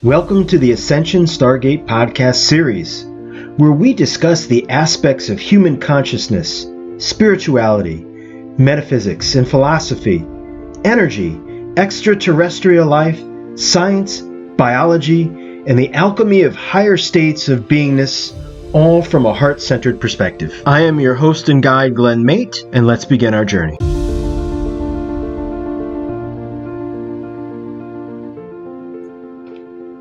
Welcome to the Ascension Star Gate Podcast series, where we discuss the aspects of human consciousness, spirituality, metaphysics and philosophy, energy, extraterrestrial life, science, biology, and the alchemy of higher states of beingness, all from a heart-centered perspective. I am your host and guide, Glenn Mate, and let's begin our journey.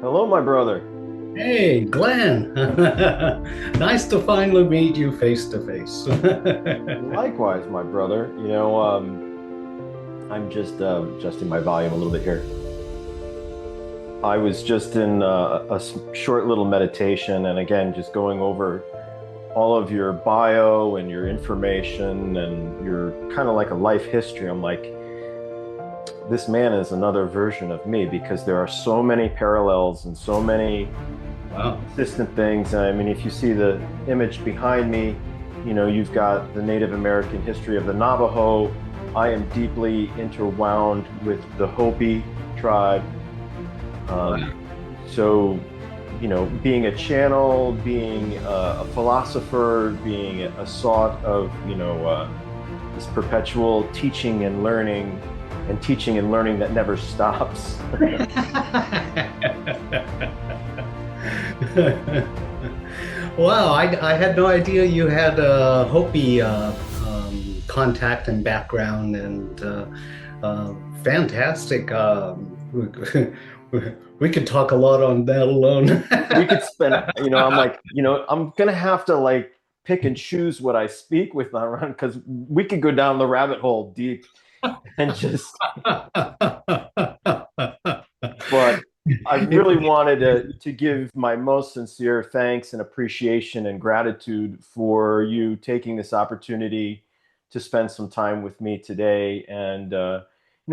Hello, my brother. Hey, Glenn. Nice to finally meet you face to face. Likewise, my brother. I'm just adjusting my volume a little bit here. I was just in a short little meditation, and again, just going over all of your bio and your information and your kind of like a life history. I'm like, this man is another version of me, because there are so many parallels and so many consistent things. And I mean, if you see the image behind me, you've got the Native American history of the Navajo. I am deeply interwound with the Hopi tribe. So, being a channel, being a philosopher, being a sort of, this perpetual teaching and learning that never stops. Wow, I had no idea you had a Hopi contact and background, and fantastic. We could talk a lot on that alone. We could spend, I'm like, I'm gonna have to pick and choose what I speak with around, because we could go down the rabbit hole deep and just. But I really wanted to give my most sincere thanks and appreciation and gratitude for you taking this opportunity to spend some time with me today, and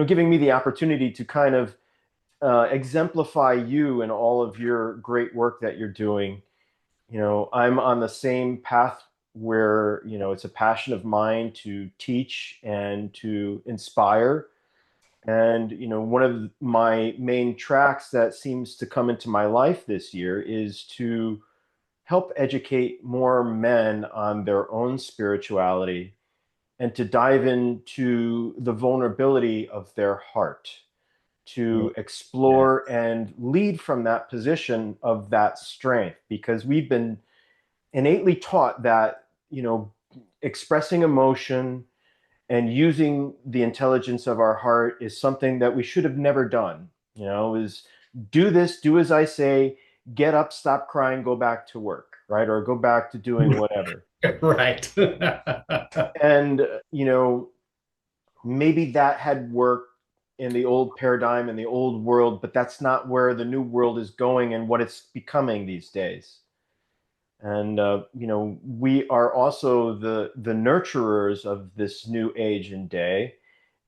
giving me the opportunity to kind of exemplify you and all of your great work that you're doing. I'm on the same path where, it's a passion of mine to teach and to inspire. And, one of my main tracks that seems to come into my life this year is to help educate more men on their own spirituality and to dive into the vulnerability of their heart, to explore and lead from that position of that strength, because we've been innately taught that, expressing emotion and using the intelligence of our heart is something that we should have never done. Is do this, do as I say, get up, stop crying, go back to work, right? Or go back to doing whatever. Right. And, maybe that had worked in the old paradigm, in the old world, but that's not where the new world is going and what it's becoming these days. And, we are also the nurturers of this new age and day.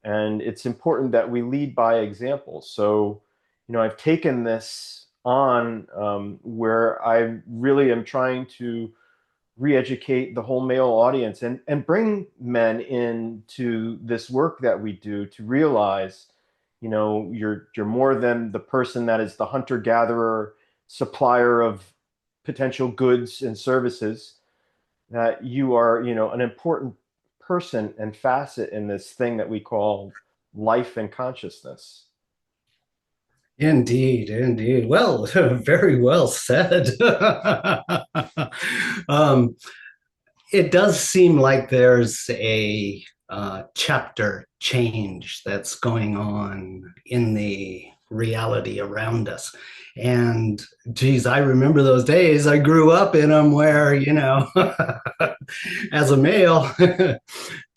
And it's important that we lead by example. So, I've taken this on where I really am trying to re-educate the whole male audience and bring men into this work that we do, to realize, you're more than the person that is the hunter-gatherer, supplier of potential goods and services, that you are, an important person and facet in this thing that we call life and consciousness. Indeed, indeed. Well, very well said. It does seem like there's a chapter change that's going on in the reality around us. And geez, I remember those days. I grew up in them where, as a male,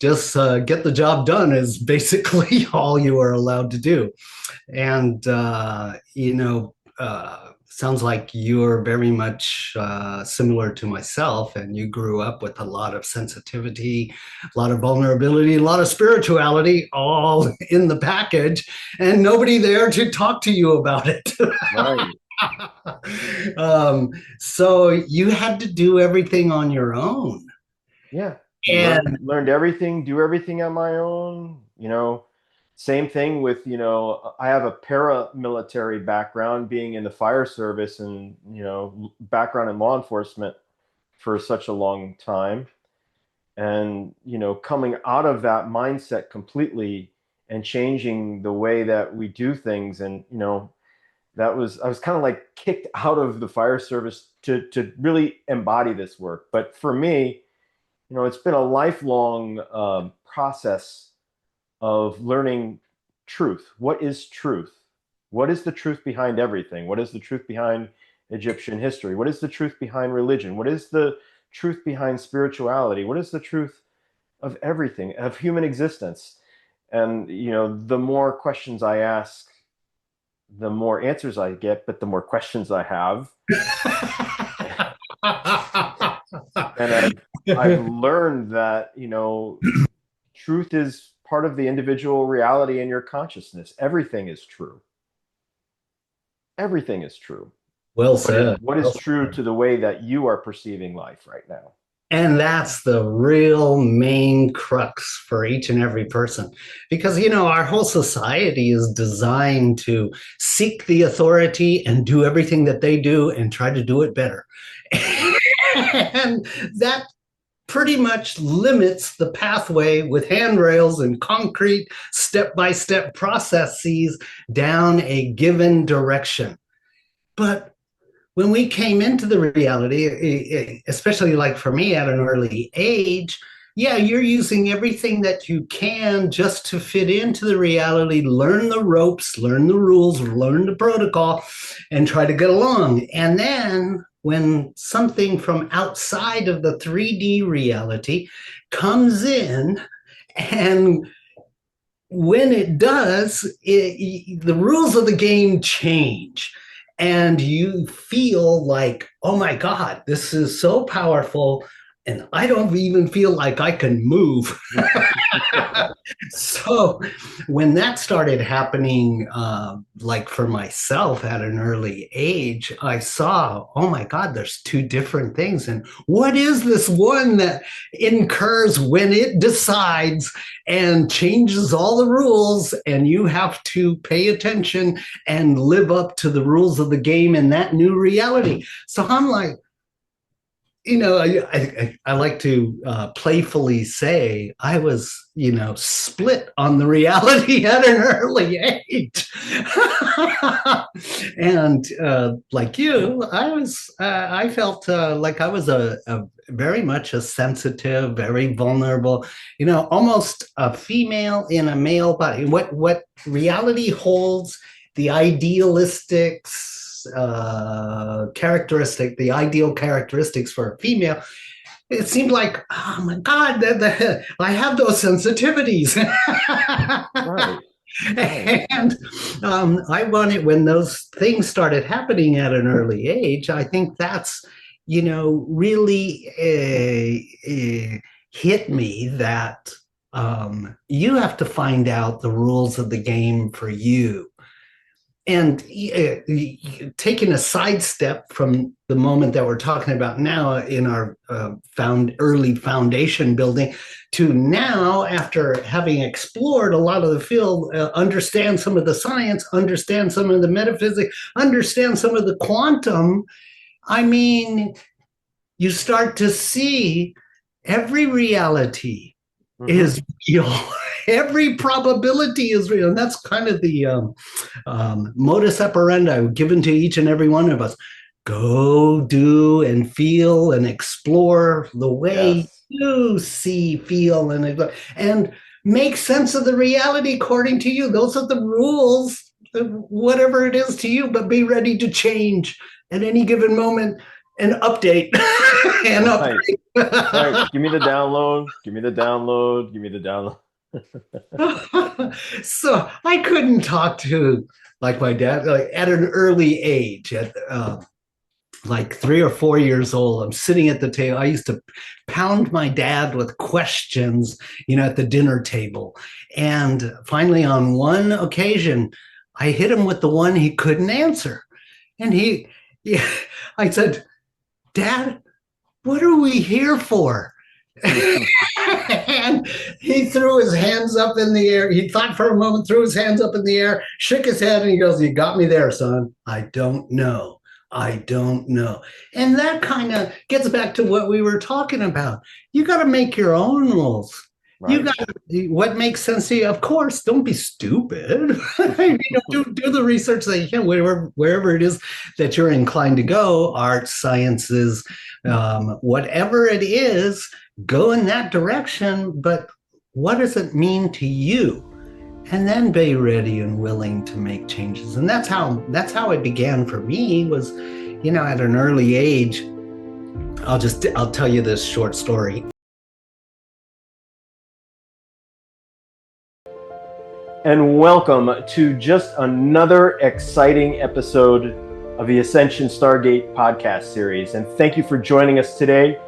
just get the job done is basically all you are allowed to do. And, sounds like you're very much similar to myself, and you grew up with a lot of sensitivity, a lot of vulnerability, a lot of spirituality, all in the package, and nobody there to talk to you about it. Right. So you had to do everything on your own. Yeah. And learned everything, do everything on my own, Same thing with, I have a paramilitary background, being in the fire service and, background in law enforcement for such a long time. And, coming out of that mindset completely and changing the way that we do things. And, I was kind of like kicked out of the fire service to really embody this work. But for me, it's been a lifelong process of learning truth. What is truth? What is the truth behind everything? What is the truth behind Egyptian history? What is the truth behind religion? What is the truth behind spirituality? What is the truth of everything, of human existence? And, the more questions I ask, the more answers I get, but the more questions I have. And I've learned that, truth is part of the individual reality in your consciousness. Everything is true. Everything is true. Well said. What is true to the way that you are perceiving life right now? And that's the real main crux for each and every person. Because, our whole society is designed to seek the authority and do everything that they do and try to do it better. And that pretty much limits the pathway with handrails and concrete step-by-step processes down a given direction. But when we came into the reality, especially like for me at an early age, yeah, you're using everything that you can just to fit into the reality, learn the ropes, learn the rules, learn the protocol, and try to get along. And then when something from outside of the 3D reality comes in, and when it does, the rules of the game change. And you feel like, oh my God, this is so powerful. And I don't even feel like I can move. So when that started happening, like for myself at an early age, I saw, oh my God, there's two different things. And what is this one that incurs when it decides and changes all the rules, and you have to pay attention and live up to the rules of the game in that new reality? So I'm like, I like to playfully say I was, split on the reality at an early age. And like you, I felt like I was a very much a sensitive, very vulnerable, almost a female in a male body. What reality holds, the idealistics, the ideal characteristics for a female, it seemed like, oh my God, I have those sensitivities. Right. And I wanted, when those things started happening at an early age, I think that's, really hit me that you have to find out the rules of the game for you. And taking a sidestep from the moment that we're talking about now in our early foundation building to now, after having explored a lot of the field, understand some of the science, understand some of the metaphysics, understand some of the quantum, I mean, you start to see every reality is real. Every probability is real. And that's kind of the modus operandi given to each and every one of us. Go do and feel and explore the way you see, feel, and make sense of the reality according to you. Those are the rules, whatever it is to you, but be ready to change at any given moment and update. And update. Right. Give me the download. Give me the download. Give me the download. So I couldn't talk to like my dad at an early age, at like 3 or 4 years old. I'm sitting at the table. I used to pound my dad with questions, at the dinner table. And finally, on one occasion, I hit him with the one he couldn't answer. And I said, Dad, what are we here for? And he threw his hands up in the air. He thought for a moment, threw his hands up in the air, shook his head, and he goes, "You got me there, son. I don't know. I don't know." And that kind of gets back to what we were talking about. You got to make your own rules. Right. You got what makes sense to you. Of course, don't be stupid. Do the research that you can, wherever it is that you're inclined to go, arts, sciences, whatever it is, go in that direction. But what does it mean to you? And then be ready and willing to make changes. And that's how it began for me. Was, at an early age. I'll tell you this short story. And welcome to just another exciting episode of the Ascension Star Gate Podcast series. And thank you for joining us today.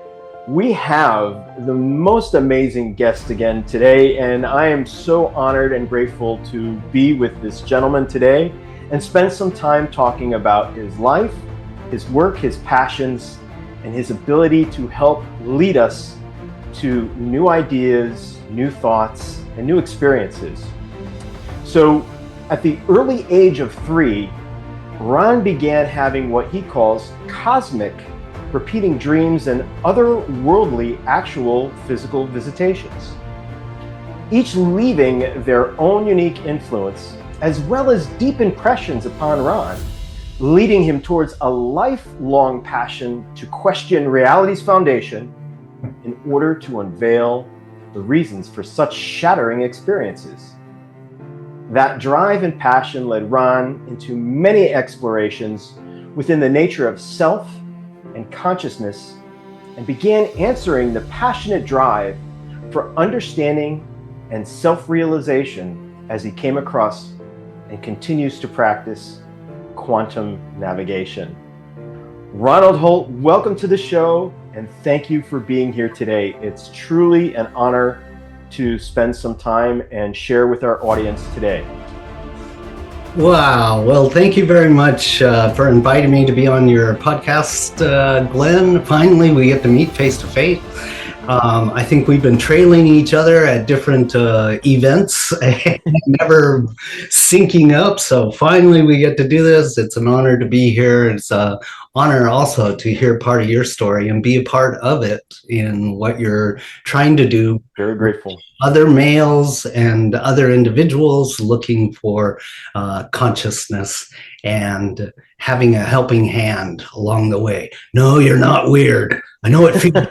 We have the most amazing guest again today, and I am so honored and grateful to be with this gentleman today and spend some time talking about his life, his work, his passions, and his ability to help lead us to new ideas, new thoughts, and new experiences. So at the early age of 3, Ron began having what he calls cosmic repeating dreams and otherworldly actual physical visitations, each leaving their own unique influence as well as deep impressions upon Ron, leading him towards a lifelong passion to question reality's foundation in order to unveil the reasons for such shattering experiences. That drive and passion led Ron into many explorations within the nature of self and consciousness, and began answering the passionate drive for understanding and self-realization as he came across and continues to practice quantum navigation. Ronald Holt, welcome to the show, and thank you for being here today. It's truly an honor to spend some time and share with our audience today. Wow. Well, thank you very much for inviting me to be on your podcast, Glenn. Finally, we get to meet face to face. I think we've been trailing each other at different events and never syncing up. So finally, we get to do this. It's an honor to be here. It's an honor also to hear part of your story and be a part of it in what you're trying to do. Very grateful. Other males and other individuals looking for consciousness and having a helping hand along the way. No, you're not weird. I know it feels.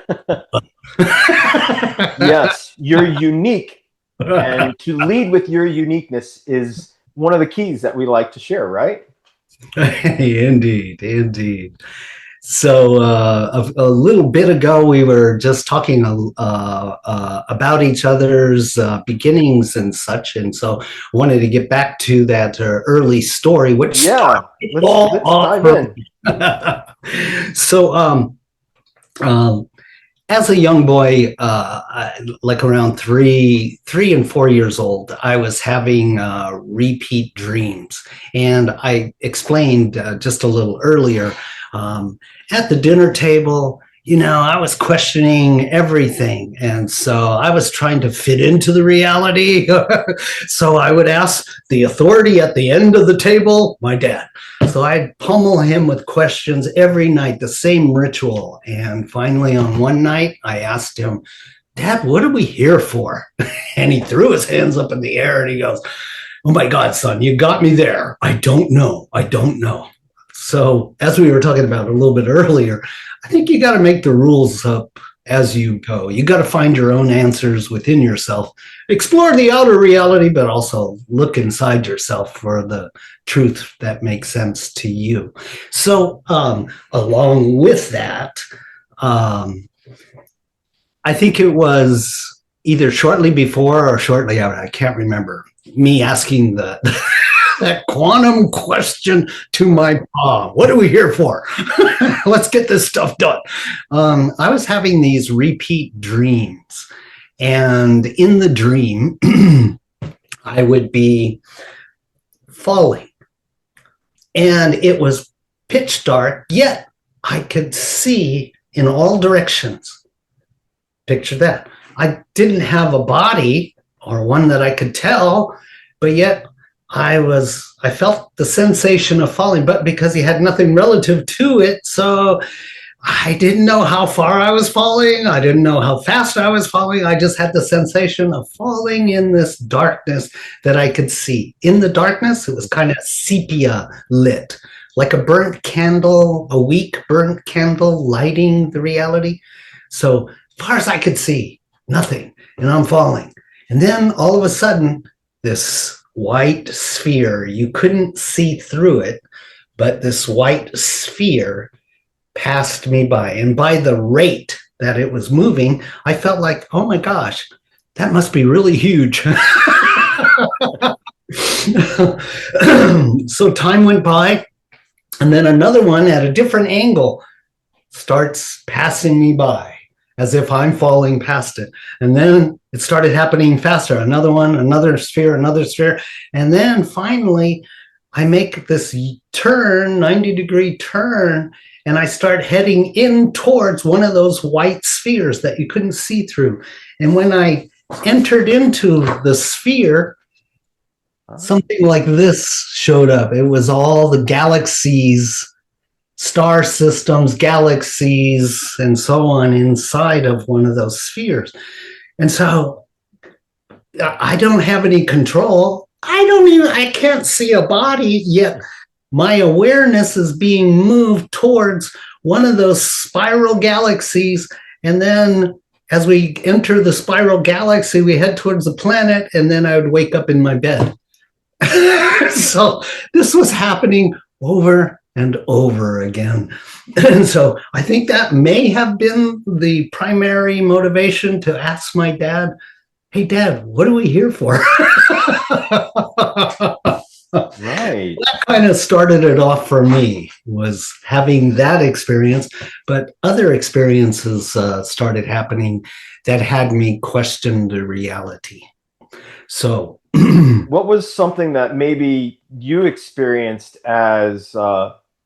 Yes, you're unique. And to lead with your uniqueness is one of the keys that we like to share, right? Indeed. So a little bit ago, we were just talking about each other's beginnings and such. And so I wanted to get back to that early story, which let's dive in. So as a young boy, like around 3 and 4 years old, I was having repeat dreams. And I explained just a little earlier, at the dinner table, I was questioning everything. And so I was trying to fit into the reality. So I would ask the authority at the end of the table, my dad. So I'd pummel him with questions every night, the same ritual. And finally, on one night, I asked him, "Dad, what are we here for?" And he threw his hands up in the air and he goes, "Oh my God, son, you got me there. I don't know. So as we were talking about a little bit earlier, I think you got to make the rules up as you go. You got to find your own answers within yourself. Explore the outer reality, but also look inside yourself for the truth that makes sense to you. So along with that, I think it was either shortly before or shortly after, I can't remember, me asking that quantum question to my mom. What are we here for? Let's get this stuff done. I was having these repeat dreams. And in the dream, I would be falling. And it was pitch dark, yet I could see in all directions. Picture that. I didn't have a body or one that I could tell, but yet I felt the sensation of falling, but because he had nothing relative to it, so I didn't know how far I was falling. I didn't know how fast I was falling. I just had the sensation of falling in this darkness that I could see. In the darkness, it was kind of sepia lit, like a burnt candle, a weak burnt candle lighting the reality. So far as I could see, nothing, and I'm falling. And then all of a sudden, this white sphere, you couldn't see through it, but this white sphere passed me by. And by the rate that it was moving, I felt like, oh my gosh, that must be really huge. So time went by, and then another one at a different angle starts passing me by as if I'm falling past it. And then it started happening faster. Another one, another sphere. And then finally, I make this turn, 90-degree turn, and I start heading in towards one of those white spheres that you couldn't see through. And when I entered into the sphere, something like this showed up. It was all the galaxies, star systems, galaxies, and so on inside of one of those spheres. And so I don't have any control. I can't see a body, yet my awareness is being moved towards one of those spiral galaxies. And then as we enter the spiral galaxy, we head towards the planet, and then I would wake up in my bed. So this was happening over and over again. And so I think that may have been the primary motivation to ask my dad, hey, Dad, what are we here for? Right. That kind of started it off for me, was having that experience, but other experiences started happening that had me question the reality. So what was something that maybe you experienced as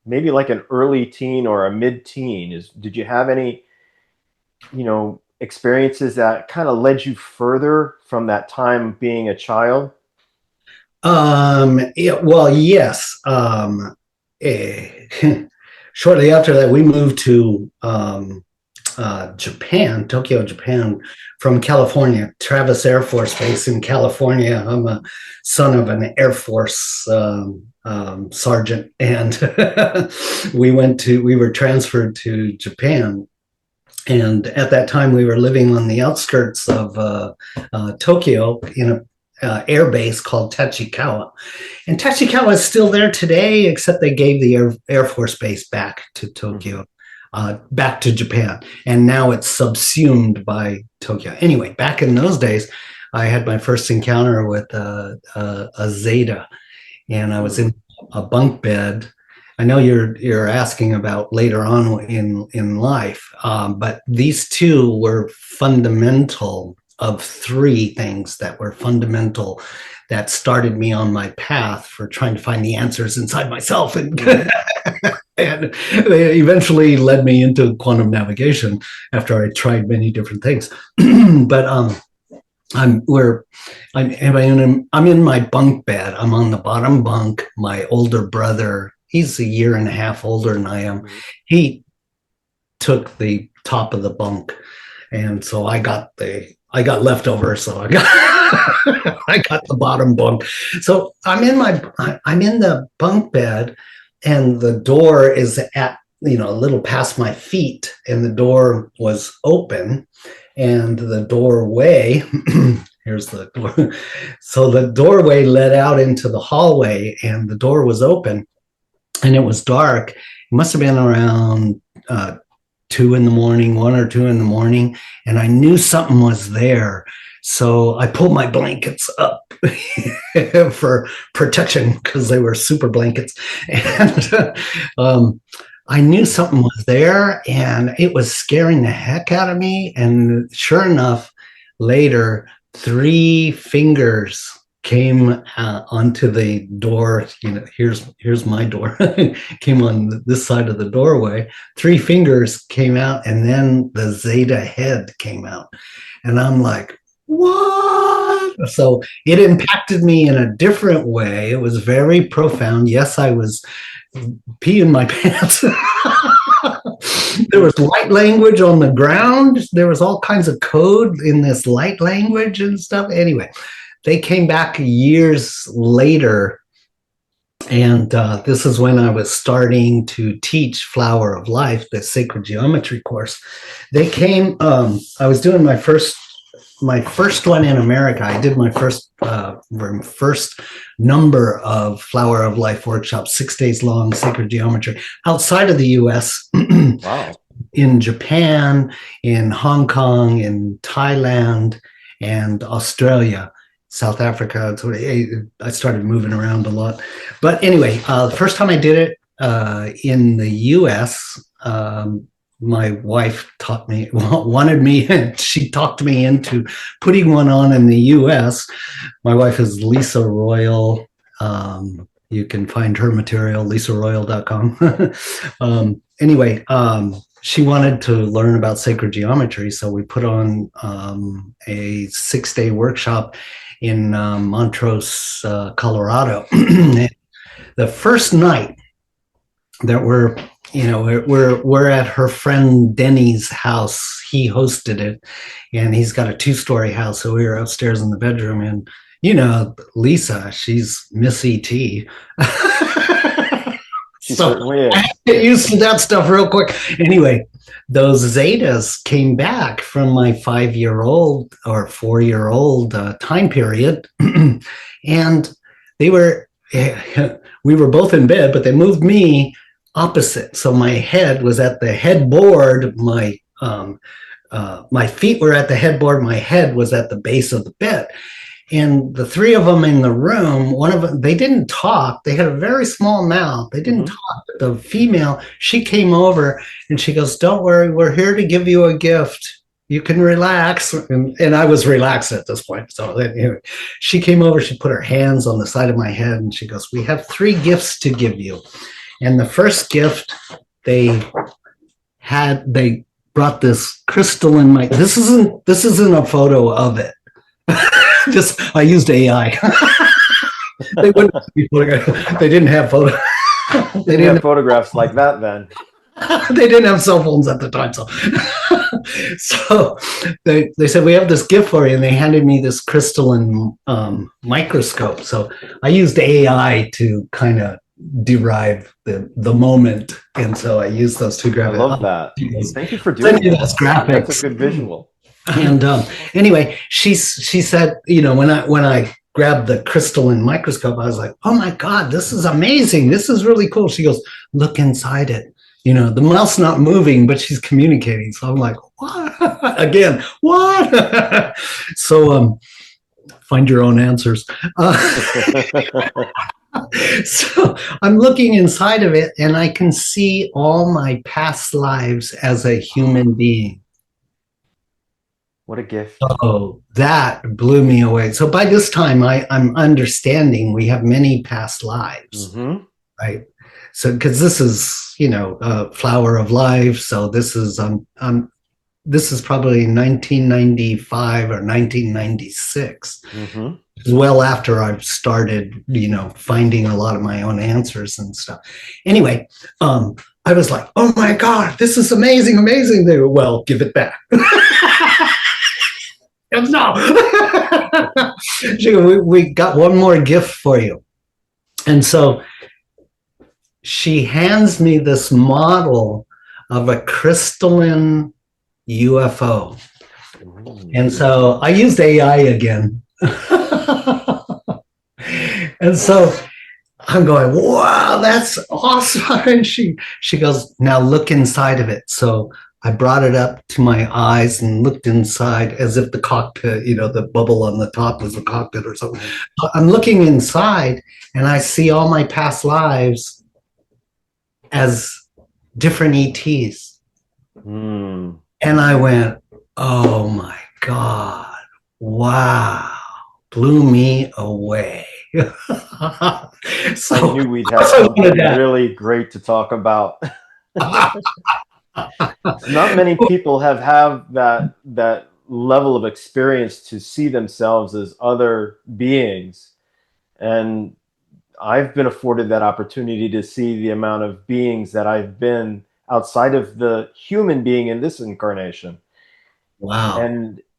maybe like an early teen or a mid-teen? Did you have any, experiences that kind of led you further from that time being a child? Yes. Shortly after that, we moved to Japan, Tokyo, Japan, from California, Travis Air Force Base in California. I'm a son of an Air Force sergeant, and we were transferred to Japan. And at that time, we were living on the outskirts of Tokyo in a air base called Tachikawa. And Tachikawa is still there today, except they gave the Air Force Base back to Tokyo, back to Japan. And now it's subsumed by Tokyo. Anyway, back in those days, I had my first encounter with a Zeta, and I was in a bunk bed. I know you're asking about later on in life, but these two were fundamental of three things that were fundamental that started me on my path for trying to find the answers inside myself, and and they eventually led me into quantum navigation after I tried many different things. But I'm in my bunk bed. I'm on the bottom bunk. My older brother, he's a year and a half older than I am. He took the top of the bunk, and so I got leftovers, so I got I got the bottom bunk. So I'm in the bunk bed, and the door is at a little past my feet, and the door was open, and the doorway here's the door. So the doorway led out into the hallway, and the door was open, and it was dark. It must have been around 2 in the morning, 1 or 2 in the morning, and I knew something was there. So I pulled my blankets up for protection, because they were super blankets. And I knew something was there, and it was scaring the heck out of me. And sure enough, later, 3 fingers came onto the door. Here's my door. Came on this side of the doorway. 3 fingers came out, and then the Zeta head came out, and I'm like, what? So it impacted me in a different way. It was very profound. Yes, I was peeing my pants. There was light language on the ground. There was all kinds of code in this light language and stuff. Anyway, they came back years later, and this is when I was starting to teach Flower of Life, the sacred geometry course. They came. I was doing my first one in America. I did my first number of Flower of Life workshops, 6 days long, sacred geometry, outside of the US. Wow. In Japan, in Hong Kong, in Thailand, and Australia, South Africa. So I started moving around a lot. But anyway, the first time I did it in the US, my wife she talked me into putting one on in the US. My wife is Lisa Royal. You can find her material, lisaroyal.com. Anyway, she wanted to learn about sacred geometry, so we put on a 6-day workshop in Montrose, Colorado. The first night that we're at her friend Denny's house. He hosted it, and he's got a 2-story house. So we were upstairs in the bedroom, and Lisa, she's Miss E.T. So I had to get used to that stuff real quick. Anyway, those Zetas came back from my 5-year-old or 4-year-old time period, and we were both in bed, but they moved me opposite. So my head was at the headboard. My feet were at the headboard. My head was at the base of the bed. And the 3 of them in the room, one of them, they didn't talk. They had a very small mouth. They didn't talk. But the female, she came over and she goes, "Don't worry, we're here to give you a gift. You can relax." And I was relaxed at this point. So anyway, she came over, she put her hands on the side of my head, and she goes, "We have 3 gifts to give you." And the first gift, they brought this crystalline mic. This isn't a photo of it. I used AI. They didn't have photos. They didn't have photographs like that then. They didn't have cell phones at the time, so they said, "We have this gift for you," and they handed me this crystalline microscope. So I used AI to kind of derive the moment, and so I used those 2 graphics. I love that. Thank you for doing that. Those graphics. That's a good visual. And anyway, she said, when I grabbed the crystalline microscope, I was like, "Oh my God, this is amazing. This is really cool." She goes, "Look inside it. The mouse not moving, but she's communicating." So I'm like, "What?" Again, what? So find your own answers. So I'm looking inside of it, and I can see all my past lives as a human being. What a gift. Oh, that blew me away. So by this time, I'm understanding we have many past lives, right? So because this is, Flower of Life. So this is probably 1995 or 1996. Well after I've started, finding a lot of my own answers and stuff. Anyway, I was like, "Oh my God, this is amazing, amazing." They were, "Well, give it back." No. We got one more gift for you. And so she hands me this model of a crystalline UFO. And so I used AI again. And so I'm going, "Wow, that's awesome." And she goes, "Now look inside of it." So I brought it up to my eyes and looked inside as if the cockpit, the bubble on the top was the cockpit or something. I'm looking inside, and I see all my past lives as different ETs. And I went, "Oh my God, wow, blew me away. I So knew we'd have something really great to talk about. Not many people have that level of experience to see themselves as other beings. And I've been afforded that opportunity to see the amount of beings that I've been outside of the human being in this incarnation. Wow.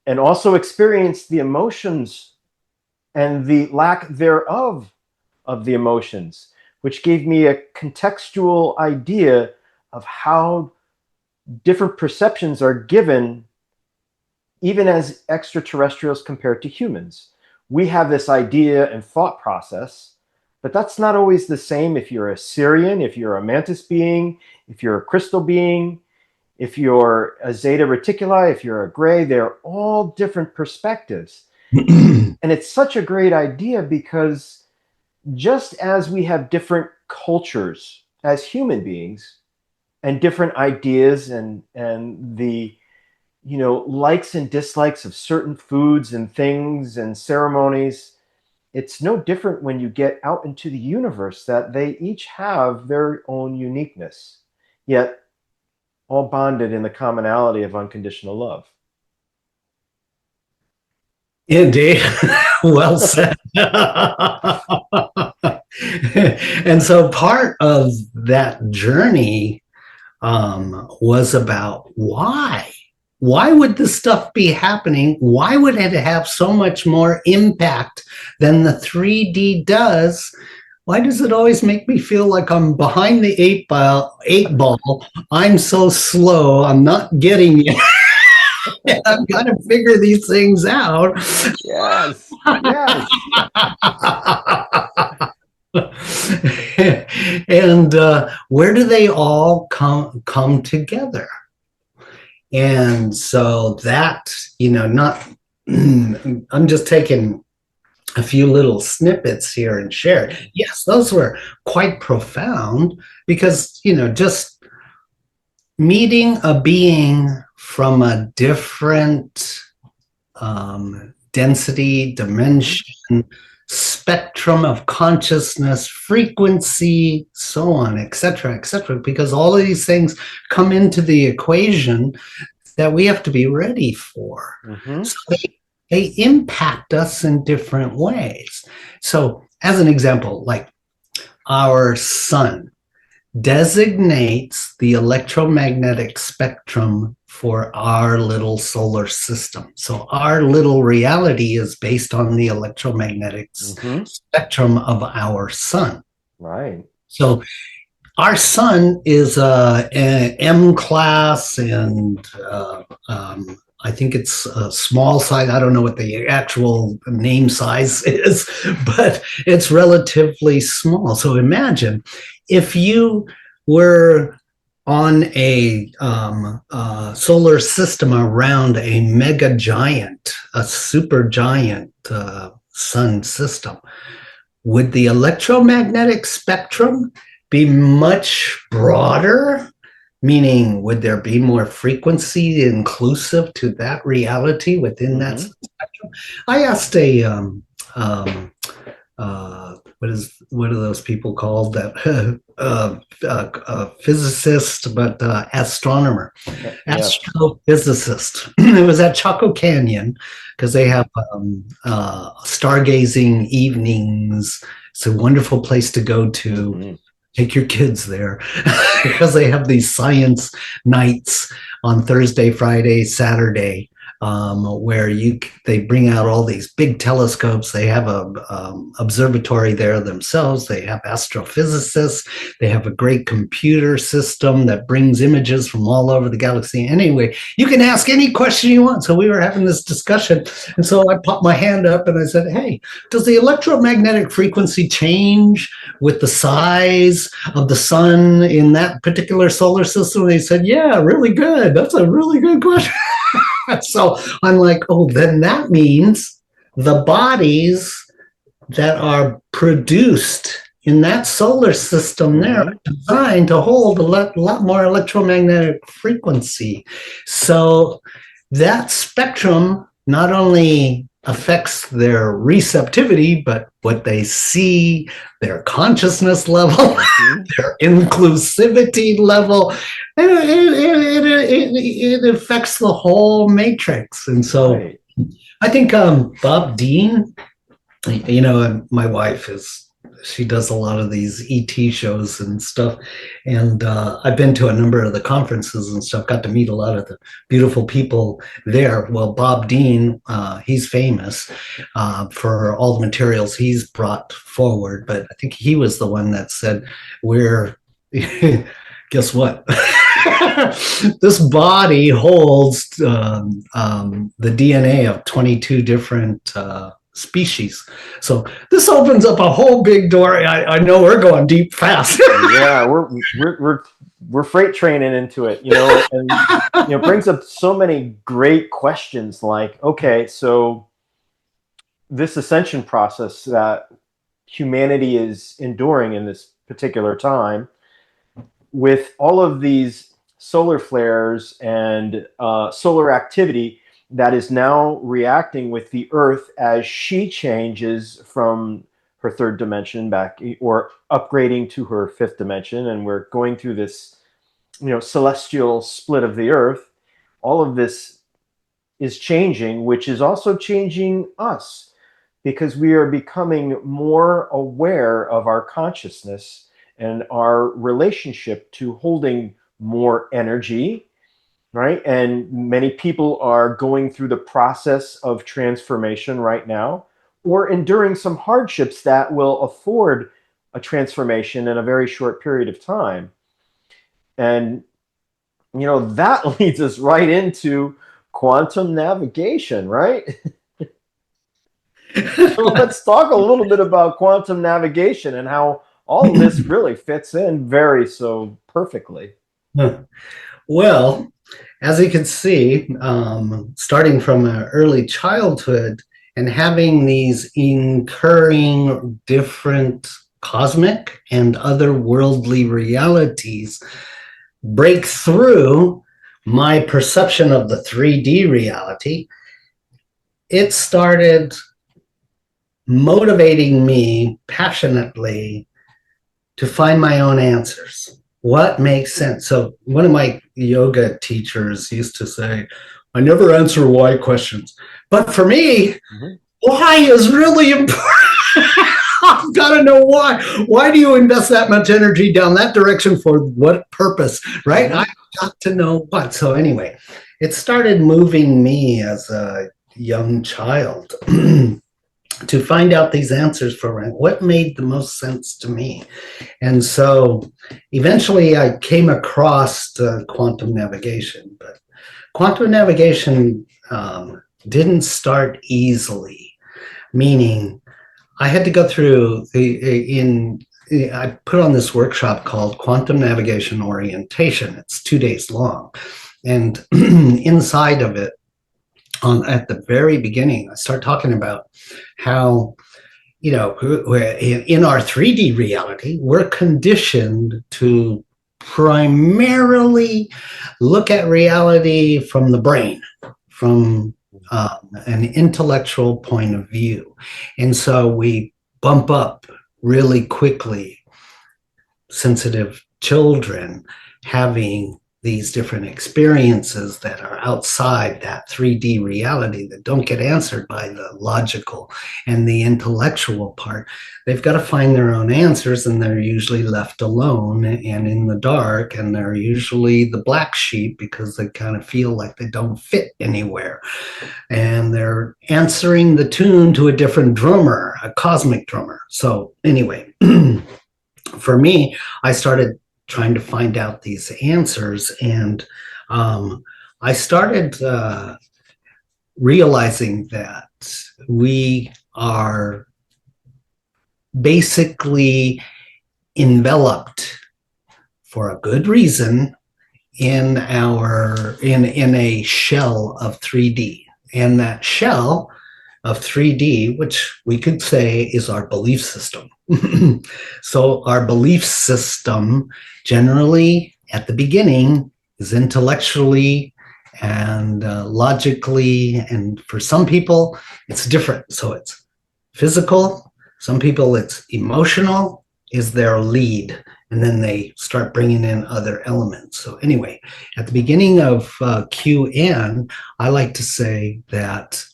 And also experience the emotions and the lack thereof of the emotions, which gave me a contextual idea of how different perceptions are given even as extraterrestrials compared to humans. We have this idea and thought process, but that's not always the same if you're a Sirian, if you're a mantis being, if you're a crystal being, if you're a Zeta Reticuli, if you're a gray. They're all different perspectives. And it's such a great idea because just as we have different cultures as human beings and different ideas and the likes and dislikes of certain foods and things and ceremonies, it's no different when you get out into the universe, that they each have their own uniqueness, yet all bonded in the commonality of unconditional love. Indeed. Well said. And so part of that journey was about why. Why would this stuff be happening? Why would it have so much more impact than the 3D does? Why does it always make me feel like I'm behind the eight ball? I'm so slow. I'm not getting it. I've got to figure these things out. Yes. Yes. And where do they all come together? And so that, I'm just taking a few little snippets here and share. Yes, those were quite profound because, just meeting a being from a different density, dimension, spectrum of consciousness, frequency, so on, etc., because all of these things come into the equation that we have to be ready for. Mm-hmm. So they impact us in different ways. So as an example, like our sun designates the electromagnetic spectrum for our little solar system. So our little reality is based on the electromagnetic spectrum of our sun. Right. So our sun is an M class, and I think it's a small size. I don't know what the actual name size is, but it's relatively small. So imagine if you were on a solar system around a mega giant, a super giant sun system, would the electromagnetic spectrum be much broader? Meaning, would there be more frequency inclusive to that reality within that spectrum? I asked what are those people called? That physicist, but astronomer, astrophysicist. It was at Chaco Canyon because they have stargazing evenings. It's a wonderful place to go to. Mm-hmm. Take your kids there because they have these science nights on Thursday, Friday, Saturday, where they bring out all these big telescopes. They have a observatory there themselves. They have astrophysicists. They have a great computer system that brings images from all over the galaxy. Anyway, you can ask any question you want. So we were having this discussion, and so I popped my hand up and I said, "Hey, does the electromagnetic frequency change with the size of the sun in that particular solar system?" And they said, "Yeah, really good. That's a really good question." So I'm like, oh, then that means the bodies that are produced in that solar system there are designed to hold a lot more electromagnetic frequency. So that spectrum not only affects their receptivity, but what they see, their consciousness level, their inclusivity level, it affects the whole matrix. And so right. I think Bob Dean, my wife she does a lot of these ET shows and stuff. And I've been to a number of the conferences and stuff, got to meet a lot of the beautiful people there. Well, Bob Dean, he's famous for all the materials he's brought forward, but I think he was the one that said, guess what? This body holds the DNA of 22 different species. So this opens up a whole big door. I know we're going deep fast. Yeah, we're freight training into it, and brings up so many great questions like, okay, so this ascension process that humanity is enduring in this particular time, with all of these solar flares and solar activity that is now reacting with the Earth as she changes from her third dimension back, or upgrading to her fifth dimension, and we're going through this, celestial split of the Earth. All of this is changing, which is also changing us, because we are becoming more aware of our consciousness and our relationship to holding more energy. Right? And many people are going through the process of transformation right now, or enduring some hardships that will afford a transformation in a very short period of time. And, that leads us right into quantum navigation, right? So let's talk a little bit about quantum navigation and how all of this really fits in so perfectly. Well, as you can see, starting from an early childhood and having these incurring different cosmic and otherworldly realities break through my perception of the 3D reality, it started motivating me passionately to find my own answers. What makes sense? So one of my yoga teachers used to say, I never answer why questions. But for me, why is really important. I've got to know why. Why do you invest that much energy down that direction? For what purpose, right? I've got to know what. So anyway, it started moving me as a young child to find out these answers for what made the most sense to me. And so eventually I came across quantum navigation, but quantum navigation didn't start easily, meaning I had to go through I put on this workshop called Quantum Navigation Orientation. It's 2 days long. And inside of it, at the very beginning, I start talking about how, in our 3D reality, we're conditioned to primarily look at reality from the brain, from an intellectual point of view. And so we bump up really quickly sensitive children having these different experiences that are outside that 3D reality that don't get answered by the logical and the intellectual part. They've got to find their own answers, and they're usually left alone and in the dark, and they're usually the black sheep because they kind of feel like they don't fit anywhere. And they're answering the tune to a different drummer, a cosmic drummer. So anyway, for me, I started trying to find out these answers. And I started realizing that we are basically enveloped for a good reason in a shell of 3D. And that shell of 3D, which we could say is our belief system. So our belief system generally at the beginning is intellectually And logically, and for some people, it's different. So it's physical. Some people, it's emotional is their lead. And then they start bringing in other elements. So anyway, at the beginning of QN, I like to say that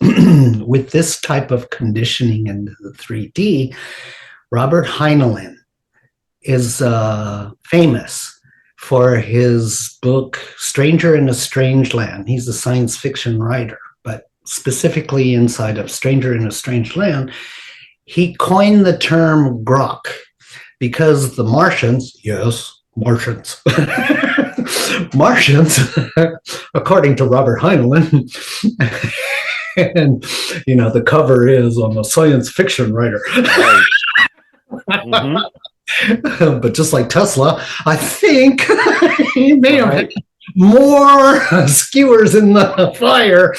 with this type of conditioning into the 3D, Robert Heinlein is famous for his book, Stranger in a Strange Land. He's a science fiction writer, but specifically inside of Stranger in a Strange Land, he coined the term grok because the Martians, yes, Martians, Martians, according to Robert Heinlein, and, you know, the cover is on a science fiction writer. Right. Mm-hmm. But just like Tesla, I think he may have had more skewers in the fire.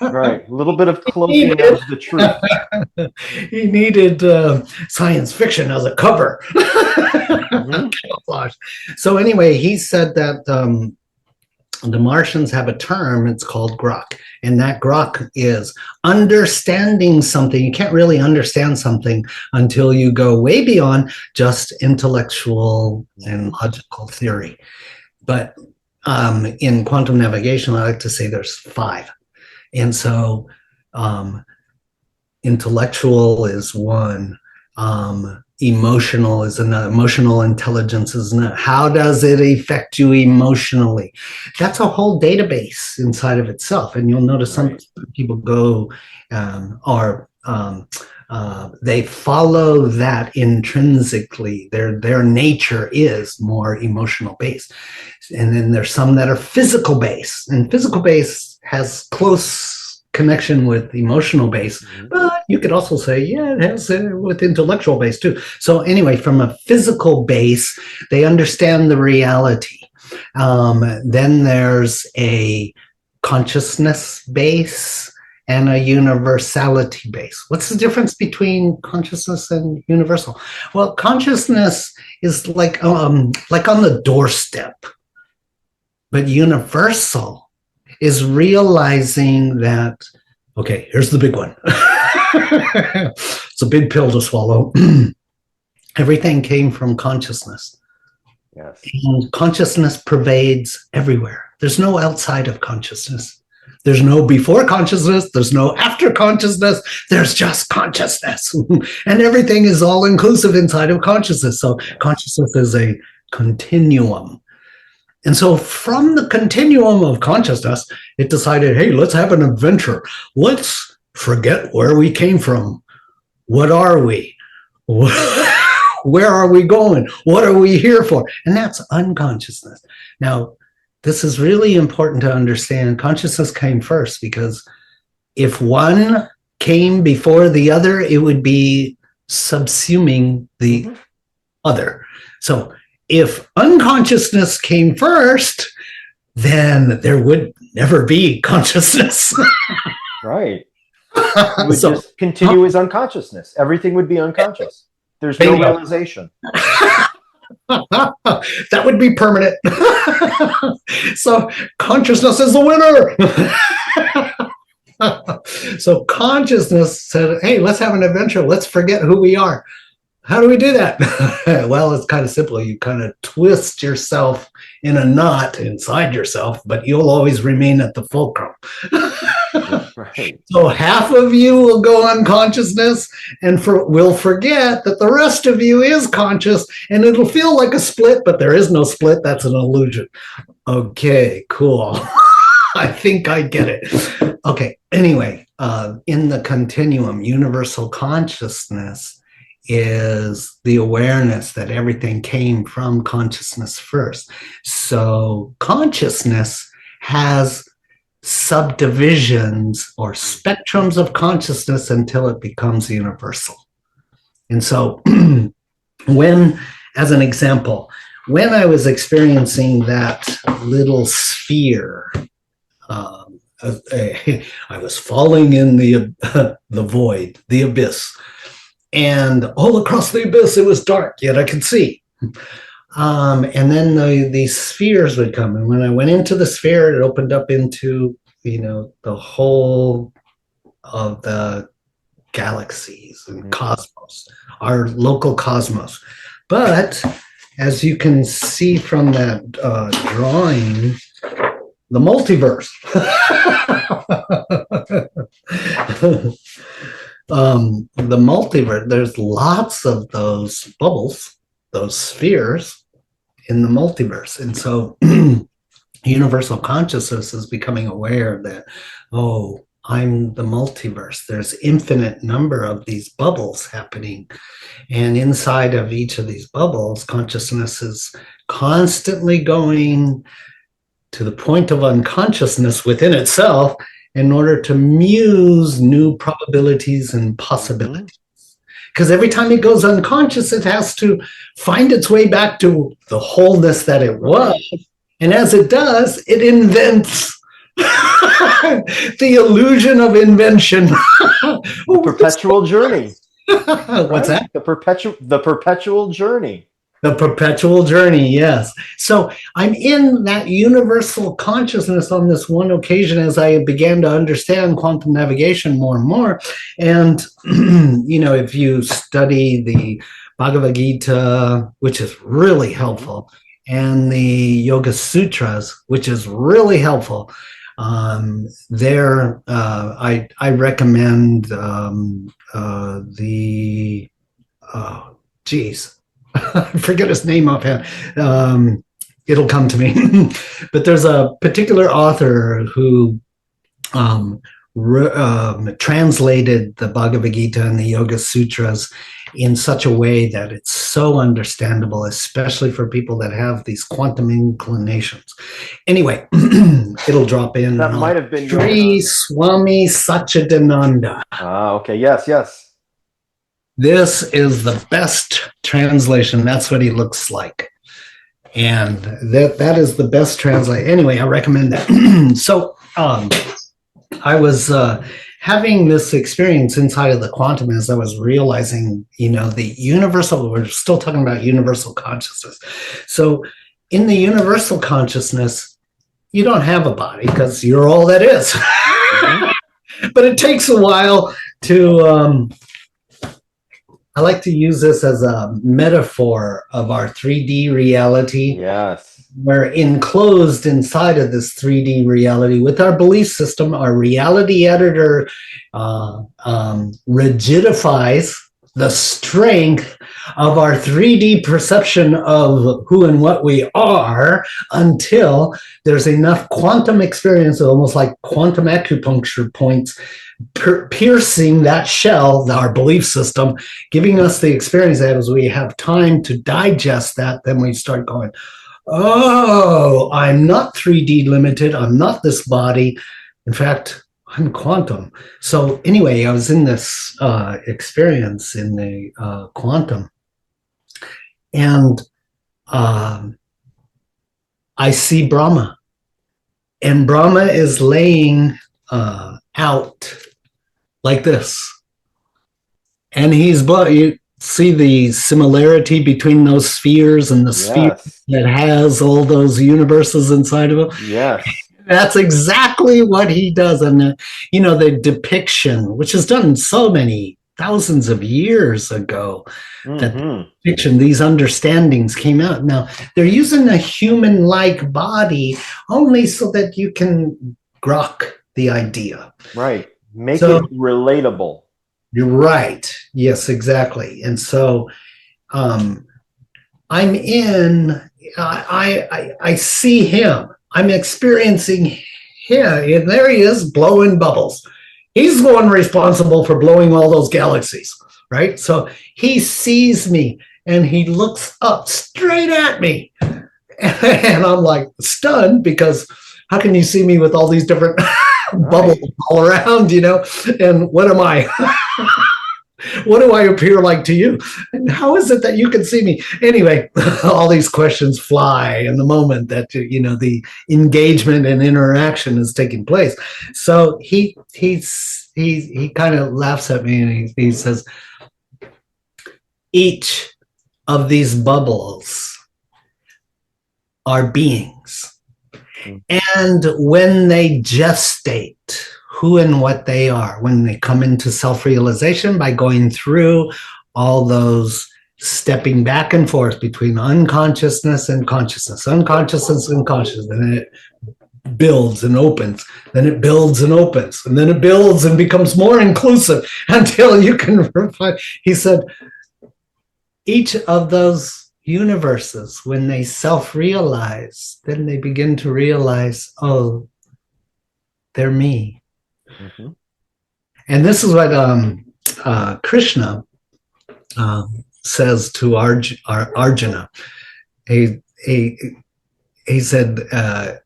Right, a little bit of cloaking of the truth. He needed science fiction as a cover. Mm-hmm. So anyway, he said that the Martians have a term, it's called grok. And that grok is understanding something. You can't really understand something until you go way beyond just intellectual and logical theory. But in quantum navigation, I like to say there's 5. And so intellectual is one, emotional is another, emotional intelligence is another. How does it affect you emotionally? That's a whole database inside of itself. And you'll notice some people go they follow that intrinsically. Their nature is more emotional based. And then there's some that are physical based, and physical based has close connection with emotional base, but you could also say, yeah, it has with intellectual base too. So anyway, from a physical base, they understand the reality. Then there's a consciousness base and a universality base. What's the difference between consciousness and universal? Well, consciousness is like on the doorstep, but universal is realizing that, okay, here's the big one. It's a big pill to swallow. Everything came from consciousness. Yes. And consciousness pervades everywhere. There's no outside of consciousness. There's no before consciousness. There's no after consciousness. There's just consciousness. And everything is all inclusive inside of consciousness. So consciousness is a continuum. And so from the continuum of consciousness, it decided, hey, let's have an adventure. Let's forget where we came from. What are we? Where are we going? What are we here for? And that's unconsciousness. Now, this is really important to understand. Consciousness came first, because if one came before the other, it would be subsuming the other. So if unconsciousness came first, then there would never be consciousness. Right. It would just continue as unconsciousness. Everything would be unconscious. There's no realization. That would be permanent. So consciousness is the winner. So consciousness said, hey, let's have an adventure. Let's forget who we are. How do we do that? Well, it's kind of simple. You kind of twist yourself in a knot inside yourself, but you'll always remain at the fulcrum. Right. So half of you will go unconsciousness and will forget that the rest of you is conscious, and it'll feel like a split, but there is no split. That's an illusion. Okay, cool. I think I get it. Okay, anyway, in the continuum, universal consciousness is the awareness that everything came from consciousness first. So consciousness has subdivisions or spectrums of consciousness until it becomes universal. And so when, as an example, when I was experiencing that little sphere, I was falling in the void, the abyss. And all across the abyss, it was dark, yet I could see. And then these spheres would come. And when I went into the sphere, it opened up into, the whole of the galaxies and cosmos, our local cosmos. But as you can see from that drawing, the multiverse. The multiverse, there's lots of those bubbles, those spheres in the multiverse. And so universal consciousness is becoming aware that, oh, I'm the multiverse. There's infinite number of these bubbles happening. And inside of each of these bubbles, consciousness is constantly going to the point of unconsciousness within itself in order to muse new probabilities and possibilities. Because every time it goes unconscious, it has to find its way back to the wholeness that it was. And as it does, it invents the illusion of invention. The perpetual journey. What's that? The perpetual journey. The perpetual journey, yes. So I'm in that universal consciousness on this one occasion as I began to understand quantum navigation more and more. And, if you study the Bhagavad Gita, which is really helpful, and the Yoga Sutras, which is really helpful, I recommend I forget his name offhand. It'll come to me. But there's a particular author who translated the Bhagavad Gita and the Yoga Sutras in such a way that it's so understandable, especially for people that have these quantum inclinations. Anyway, it'll drop in. That might have been Sri Swami Satchidananda. Okay. Yes. This is the best translation. That's what he looks like. And that is the best translation. Anyway, I recommend that. So I was having this experience inside of the quantum as I was realizing, the universal, we're still talking about universal consciousness. So in the universal consciousness, you don't have a body because you're all that is. Mm-hmm. But it takes a while to... I like to use this as a metaphor of our 3D reality. Yes. We're enclosed inside of this 3D reality with our belief system. Our reality editor rigidifies the strength of our 3D perception of who and what we are until there's enough quantum experience, almost like quantum acupuncture points, piercing that shell, our belief system, giving us the experience that as we have time to digest that, then we start going, oh, I'm not 3D limited. I'm not this body. In fact, I'm quantum. So anyway, I was in this experience in the quantum, and I see Brahma, and Brahma is laying out like this, and you see the similarity between those spheres and the sphere that has all those universes inside of it. Yes. That's exactly what he does. And, the depiction, which is done so many thousands of years ago, that depiction, these understandings came out. Now, they're using a human-like body only so that you can grok the idea. Right. Make it relatable. You're right. Yes, exactly. And so I see him. I'm experiencing him. And there he is, blowing bubbles. He's the one responsible for blowing all those galaxies, right? So he sees me and he looks up straight at me. And I'm like stunned, because how can you see me with all these different bubbles all around, And what am I? What do I appear like to you? And how is it that you can see me? Anyway, all these questions fly in the moment that, the engagement and interaction is taking place. So he kind of laughs at me and he says, each of these bubbles are beings. And when they gestate who and what they are, when they come into self-realization by going through all those stepping back and forth between unconsciousness and consciousness, unconsciousness and consciousness, and it builds and opens, then it builds and opens, and then it builds and becomes more inclusive until you can refine. He said, each of those universes, when they self-realize, then they begin to realize, oh, they're me. Mm-hmm. And this is what Krishna says to Arjuna. He said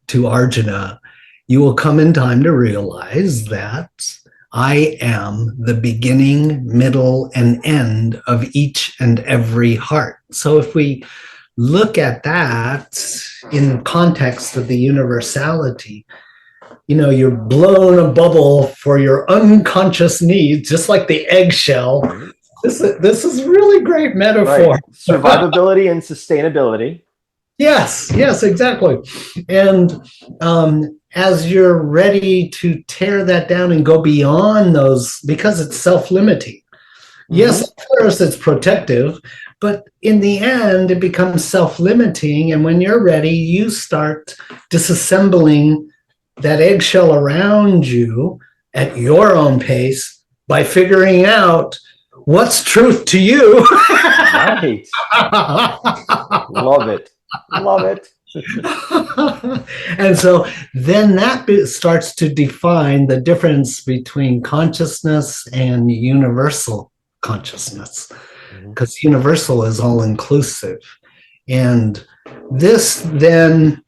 to Arjuna, you will come in time to realize that I am the beginning, middle, and end of each and every heart. So if we look at that in context of the universality, you know, you're blowing a bubble for your unconscious needs, just like the eggshell. This is really great metaphor. Right. Survivability and sustainability. Yes, exactly. And as you're ready to tear that down and go beyond those, because it's self-limiting. Mm-hmm. Yes, at first it's protective, but in the end it becomes self-limiting. And when you're ready, you start disassembling that eggshell around you at your own pace by figuring out what's truth to you. Right. Love it. Love it. And so then that starts to define the difference between consciousness and universal consciousness, because universal is all inclusive. And this then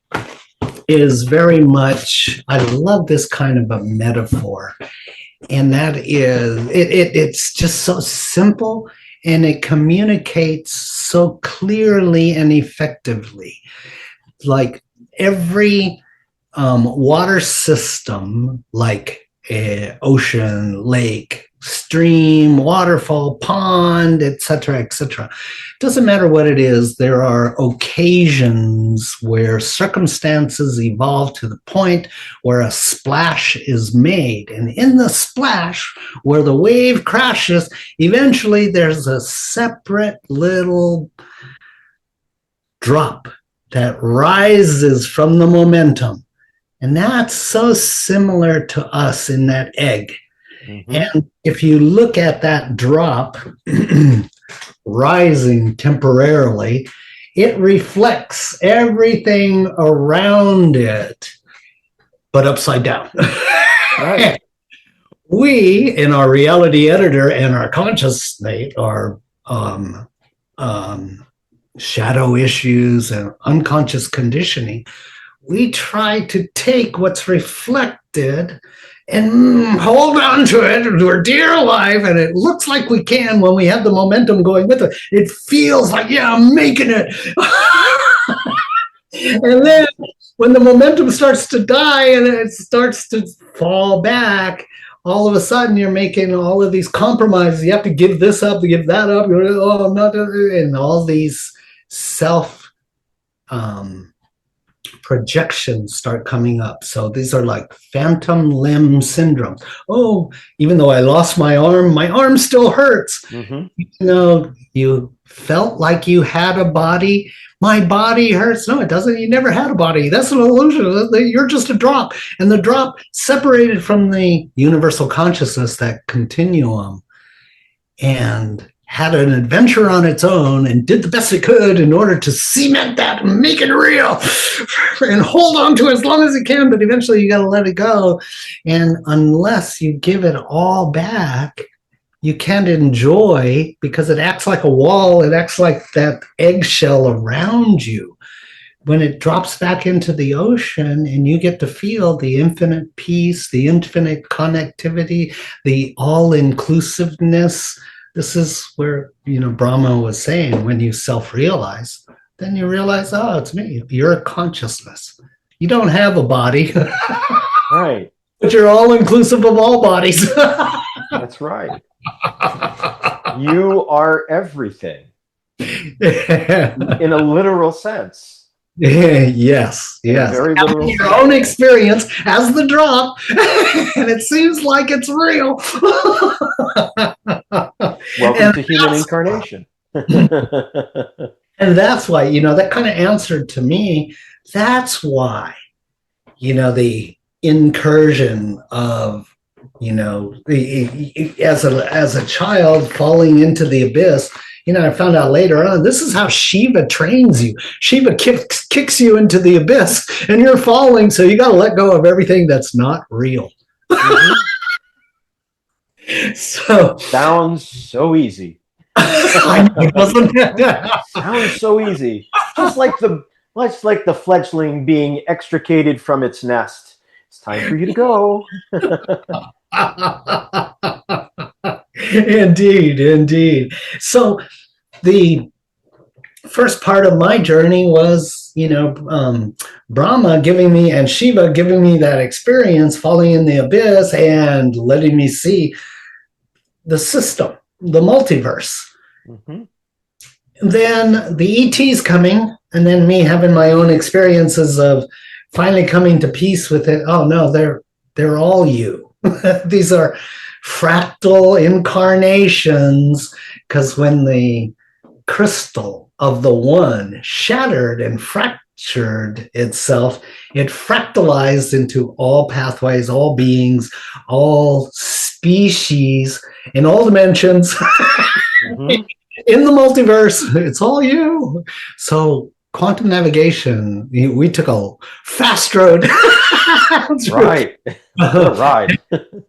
is very much, I love this kind of a metaphor, and that is it's just so simple, and it communicates so clearly and effectively. Like every water system, like an ocean, lake, stream, waterfall, pond, etc., doesn't matter what it is, there are occasions where circumstances evolve to the point where a splash is made. And in the splash, where the wave crashes, eventually there's a separate little drop that rises from the momentum. And that's so similar to us in that egg. Mm-hmm. And if you look at that drop rising temporarily, it reflects everything around it, but upside down. Right. We, in our reality editor and our conscious state, our shadow issues and unconscious conditioning, we try to take what's reflected and hold on to it for dear life, and it looks like we can when we have the momentum going with it. It feels like, yeah, I'm making it. And then when the momentum starts to die and it starts to fall back, all of a sudden you're making all of these compromises. You have to give this up, to give that up. Oh, I'm not, and all these self projections start coming up. So these are like phantom limb syndromes. Oh, even though I lost my arm still hurts. Mm-hmm. You know, you felt like you had a body. My body hurts. No, it doesn't. You never had a body. That's an illusion. You're just a drop. And the drop separated from the universal consciousness, that continuum, and had an adventure on its own and did the best it could in order to cement that and make it real and hold on to it as long as it can. But eventually you got to let it go. And unless you give it all back, you can't enjoy, because it acts like a wall. It acts like that eggshell around you. When it drops back into the ocean and you get to feel the infinite peace, the infinite connectivity, the all-inclusiveness. This is where, Brahma was saying, when you self-realize, then you realize, oh, it's me. You're a consciousness. You don't have a body. Right. But you're all-inclusive of all bodies. That's right. You are everything. In a literal sense. Yes, In a yes. very literal Your sense. own experience as the drop, and it seems like it's real. Welcome and to human incarnation. and that's why, that kind of answered to me. That's why, the incursion of, as a child falling into the abyss. I found out later on, this is how Shiva trains you. Shiva kicks you into the abyss and you're falling. So you got to let go of everything that's not real. Mm-hmm. So sounds so easy. I know, doesn't it? Sounds so easy. Just like the fledgling being extricated from its nest. It's time for you to go. Indeed. So the first part of my journey was, Brahma giving me and Shiva giving me that experience, falling in the abyss and letting me see the system, the multiverse. Mm-hmm. Then the ETs coming, and then me having my own experiences of finally coming to peace with it. Oh no, they're all you. These are fractal incarnations, because when the crystal of the one shattered and fractured itself, it fractalized into all pathways, all beings, all species, in all dimensions. Mm-hmm. In the multiverse, it's all you. So quantum navigation, we took a fast road. Right. Right.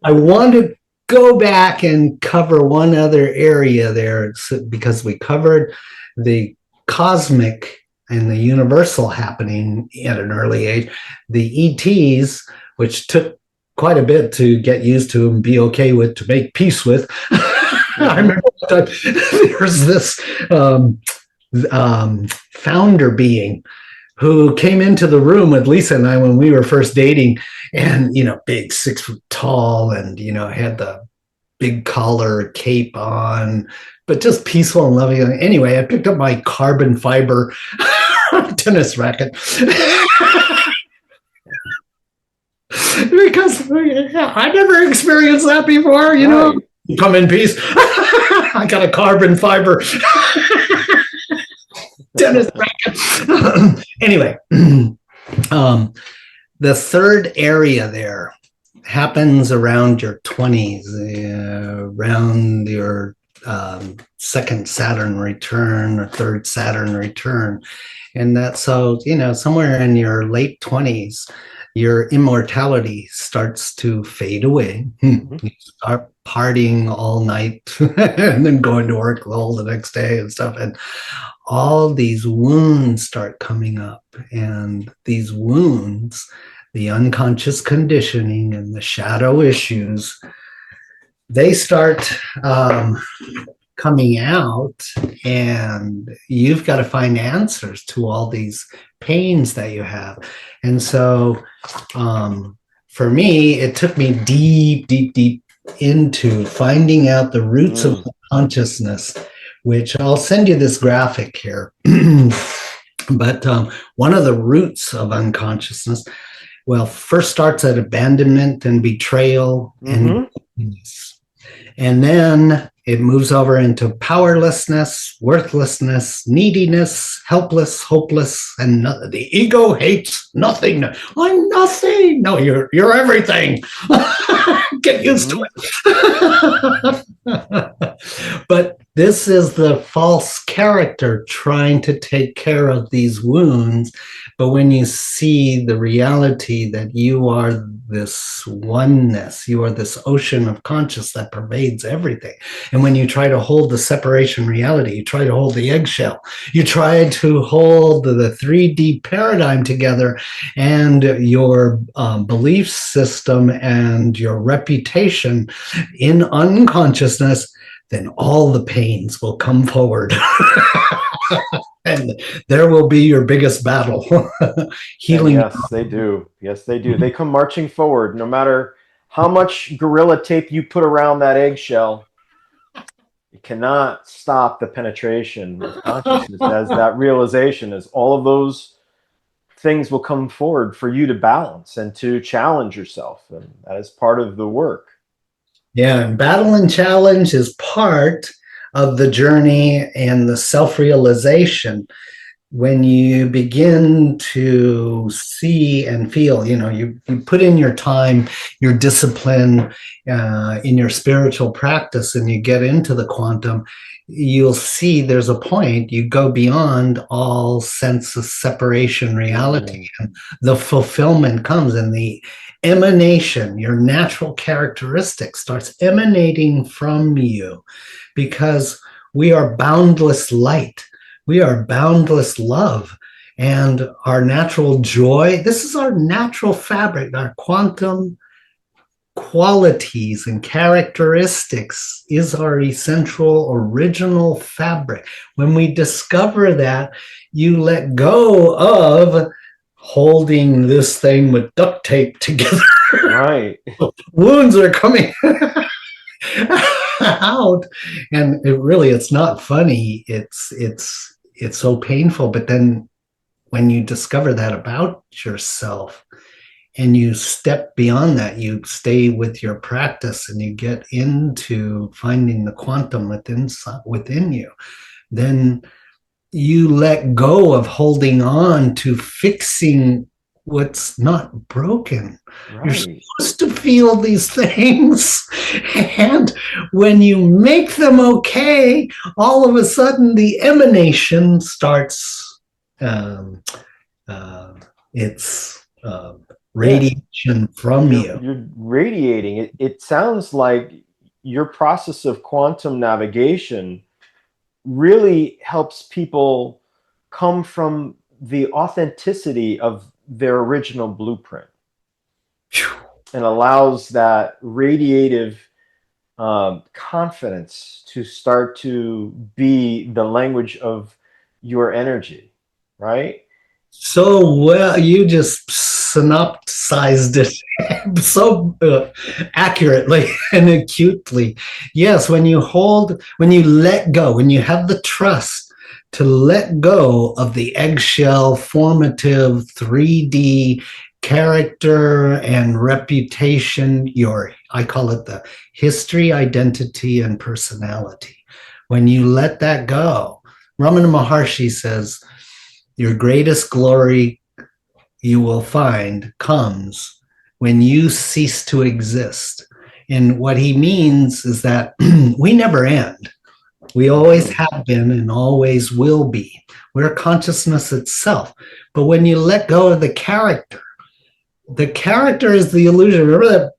I wanted to go back and cover one other area there, because we covered the cosmic and the universal happening at an early age. The ETs, which took quite a bit to get used to and be okay with, to make peace with. I remember there's this founder being who came into the room with Lisa and I when we were first dating, and, big, 6 foot tall, and, had the big collar cape on, but just peaceful and loving. Anyway, I picked up my carbon fiber tennis racket. Because I never experienced that before, right. Come in peace. I got a carbon fiber tennis racket. Anyway, the third area there happens around your 20s, around your second Saturn return or third Saturn return. And that's so, somewhere in your late 20s, your immortality starts to fade away. Mm-hmm. You start partying all night and then going to work all the next day and stuff. And all these wounds start coming up. And these wounds, the unconscious conditioning and the shadow issues, they start coming out, and you've got to find answers to all these pains that you have. And so for me, it took me deep into finding out the roots of consciousness, which I'll send you this graphic here. But one of the roots of unconsciousness, first starts at abandonment and betrayal and weakness. And then it moves over into powerlessness, worthlessness, neediness, helpless, hopeless, and the ego hates nothing. I'm nothing. No, you're everything. Get used to it. But this is the false character trying to take care of these wounds. But when you see the reality that you are this oneness, you are this ocean of conscious that pervades everything. And when you try to hold the separation reality, you try to hold the eggshell, you try to hold the 3D paradigm together, and your belief system and your reputation in unconsciousness, then all the pains will come forward. And there will be your biggest battle. Healing. And yes, they do. Yes, they do. They come marching forward. No matter how much gorilla tape you put around that eggshell, you cannot stop the penetration of consciousness as that realization, as all of those things will come forward for you to balance and to challenge yourself. And that is part of the work. Yeah, and battle and challenge is part of the journey and the self-realization. When you begin to see and feel, you put in your time, your discipline in your spiritual practice, and you get into the quantum, you'll see there's a point you go beyond all sense of separation reality, and the fulfillment comes, and the emanation, your natural characteristic starts emanating from you, because we are boundless light. We are boundless love, and our natural joy. This is our natural fabric. Our quantum qualities and characteristics is our essential original fabric. When we discover that, you let go of holding this thing with duct tape together. Right. Wounds are coming out, and it's not funny. It's so painful. But then when you discover that about yourself and you step beyond that, you stay with your practice and you get into finding the quantum within you, then you let go of holding on to fixing what's not broken. Right. You're supposed to feel these things, and when you make them okay, all of a sudden the emanation starts. It's radiation from you. You're radiating. It sounds like your process of quantum navigation really helps people come from the authenticity of their original blueprint, and allows that radiative confidence to start to be the language of your energy, right? So well, you just synopsized it so accurately and acutely. Yes, when you let go, when you have the trust to let go of the eggshell formative 3D character and reputation, I call it the history, identity, and personality. When you let that go, Ramana Maharshi says, your greatest glory you will find comes when you cease to exist. And what he means is that we never end. We always have been and always will be. We're consciousness itself. But when you let go of the character is the illusion. Remember that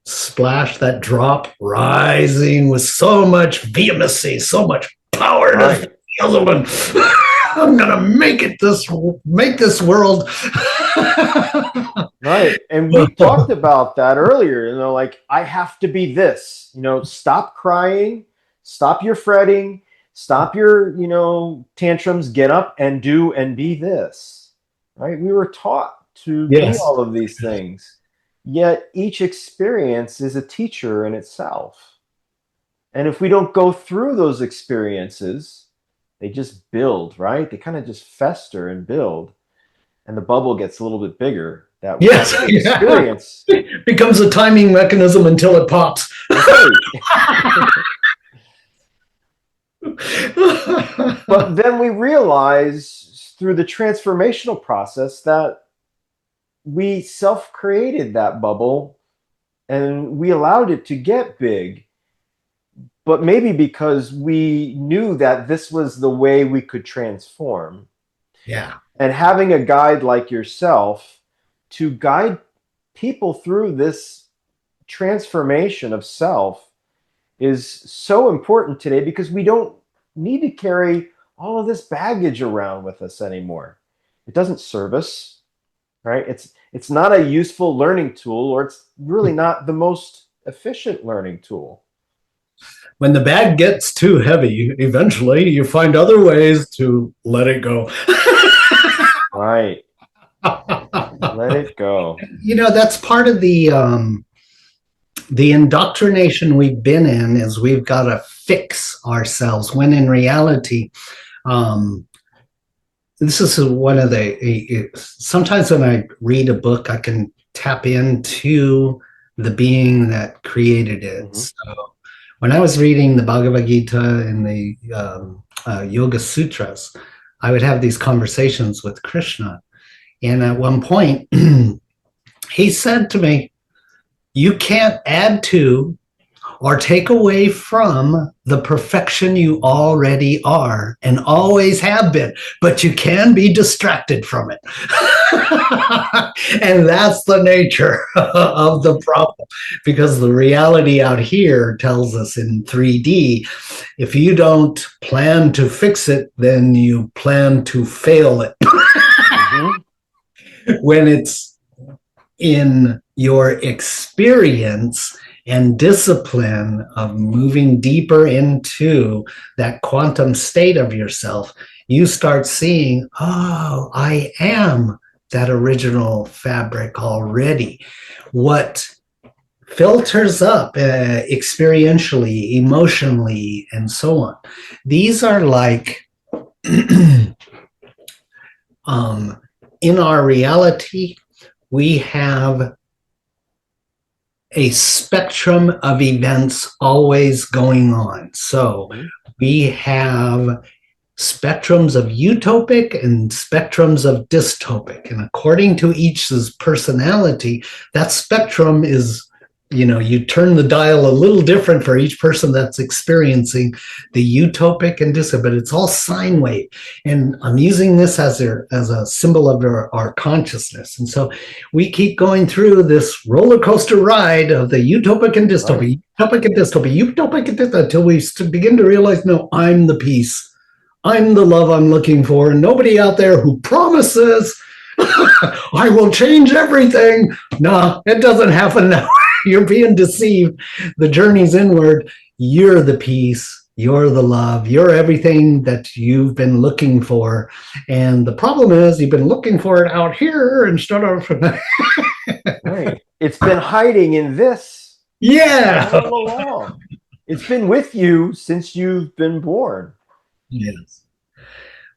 splash, that drop rising with so much vehemency, so much power to the other one. I'm gonna make this world. Right. And we talked about that earlier, like, I have to be this, stop crying, stop your fretting, stop your, tantrums, get up and do and be this, right? We were taught to be all of these things, yet each experience is a teacher in itself. And if we don't go through those experiences, they just build, right? They kind of just fester and build, and the bubble gets a little bit bigger. That experience becomes a timing mechanism until it pops. But then we realize through the transformational process that we self-created that bubble and we allowed it to get big. But maybe because we knew that this was the way we could transform. Yeah. And having a guide like yourself to guide people through this transformation of self is so important today, because we don't need to carry all of this baggage around with us anymore. It doesn't serve us, right? It's not a useful learning tool, or it's really not the most efficient learning tool. When the bag gets too heavy, eventually you find other ways to let it go. Right. Let it go. That's part of the indoctrination we've been in, is we've got to fix ourselves, when in reality, this is one of the, sometimes when I read a book, I can tap into the being that created it. Mm-hmm. So when I was reading the Bhagavad Gita and the Yoga Sutras, I would have these conversations with Krishna. And at one point, he said to me, you can't add to or take away from the perfection you already are and always have been, but you can be distracted from it. And that's the nature of the problem, because the reality out here tells us in 3D, if you don't plan to fix it, then you plan to fail it. Mm-hmm. When it's in your experience and discipline of moving deeper into that quantum state of yourself, you start seeing, oh, I am that original fabric already. What filters up experientially, emotionally, and so on. These are like, in our reality, we have a spectrum of events always going on. So we have spectrums of utopic and spectrums of dystopic. And according to each's personality, that spectrum is, you turn the dial a little different for each person that's experiencing the utopic and dystopic, but it's all sine wave. And I'm using this as a symbol of our consciousness. And so we keep going through this roller coaster ride of the utopic and dystopic, utopic and dystopic, utopic and dystopic, until we begin to realize, no, I'm the peace. I'm the love I'm looking for. And nobody out there who promises I will change everything. No, it doesn't happen now. You're being deceived. The journey's inward. You're the peace. You're the love. You're everything that you've been looking for. And the problem is you've been looking for it out here instead of... Right. It's been hiding in this. Yeah. All along. It's been with you since you've been born. Yes.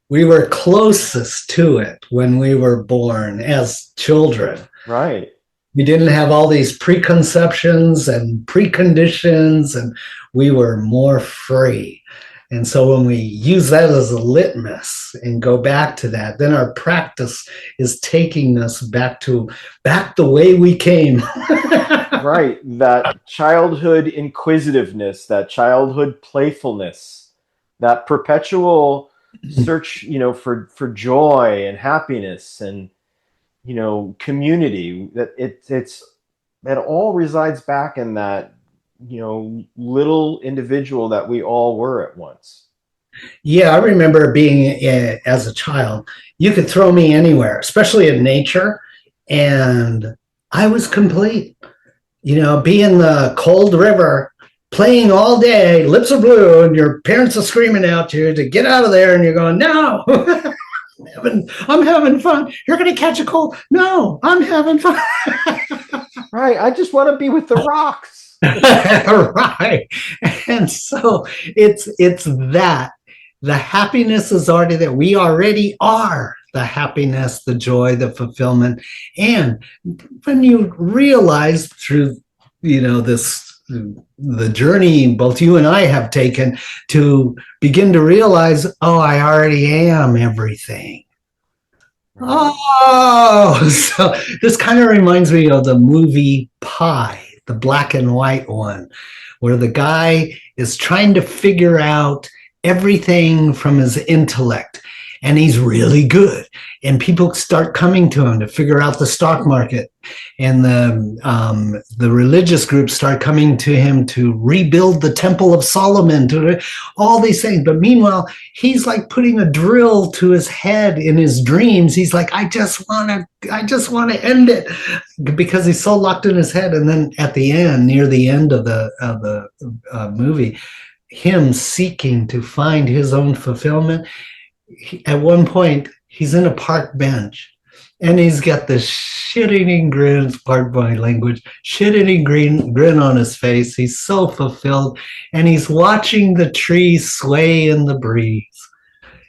We were closest to it when we were born as children. Right. We didn't have all these preconceptions and preconditions, and we were more free. And so when we use that as a litmus and go back to that, then our practice is taking us back the way we came. Right. That childhood inquisitiveness, that childhood playfulness, that perpetual search, for joy and happiness and, community, that it all resides back in that, little individual that we all were at once. Yeah, I remember being as a child, you could throw me anywhere, especially in nature, and I was complete. Be in the cold river, playing all day, lips are blue, and your parents are screaming at you to get out of there, and you're going, no, I'm having fun. You're going to catch a cold. No, I'm having fun. Right. I just want to be with the rocks. Right. And so it's that. The happiness is already there. We already are the happiness, the joy, the fulfillment. And when you realize through, the journey both you and I have taken to begin to realize, oh, I already am everything. Right. Oh, so this kind of reminds me of the movie Pi, the black and white one, where the guy is trying to figure out everything from his intellect, and he's really good. And people start coming to him to figure out the stock market, and the religious groups start coming to him to rebuild the Temple of Solomon, to all these things. But meanwhile, he's like putting a drill to his head in his dreams. He's like, I just want to end it, because he's so locked in his head. And then at the end, near the end of the movie, him seeking to find his own fulfillment. At one point, he's in a park bench, and he's got this shit-eating grin, pardon my language, shit-eating grin on his face. He's so fulfilled, and he's watching the trees sway in the breeze.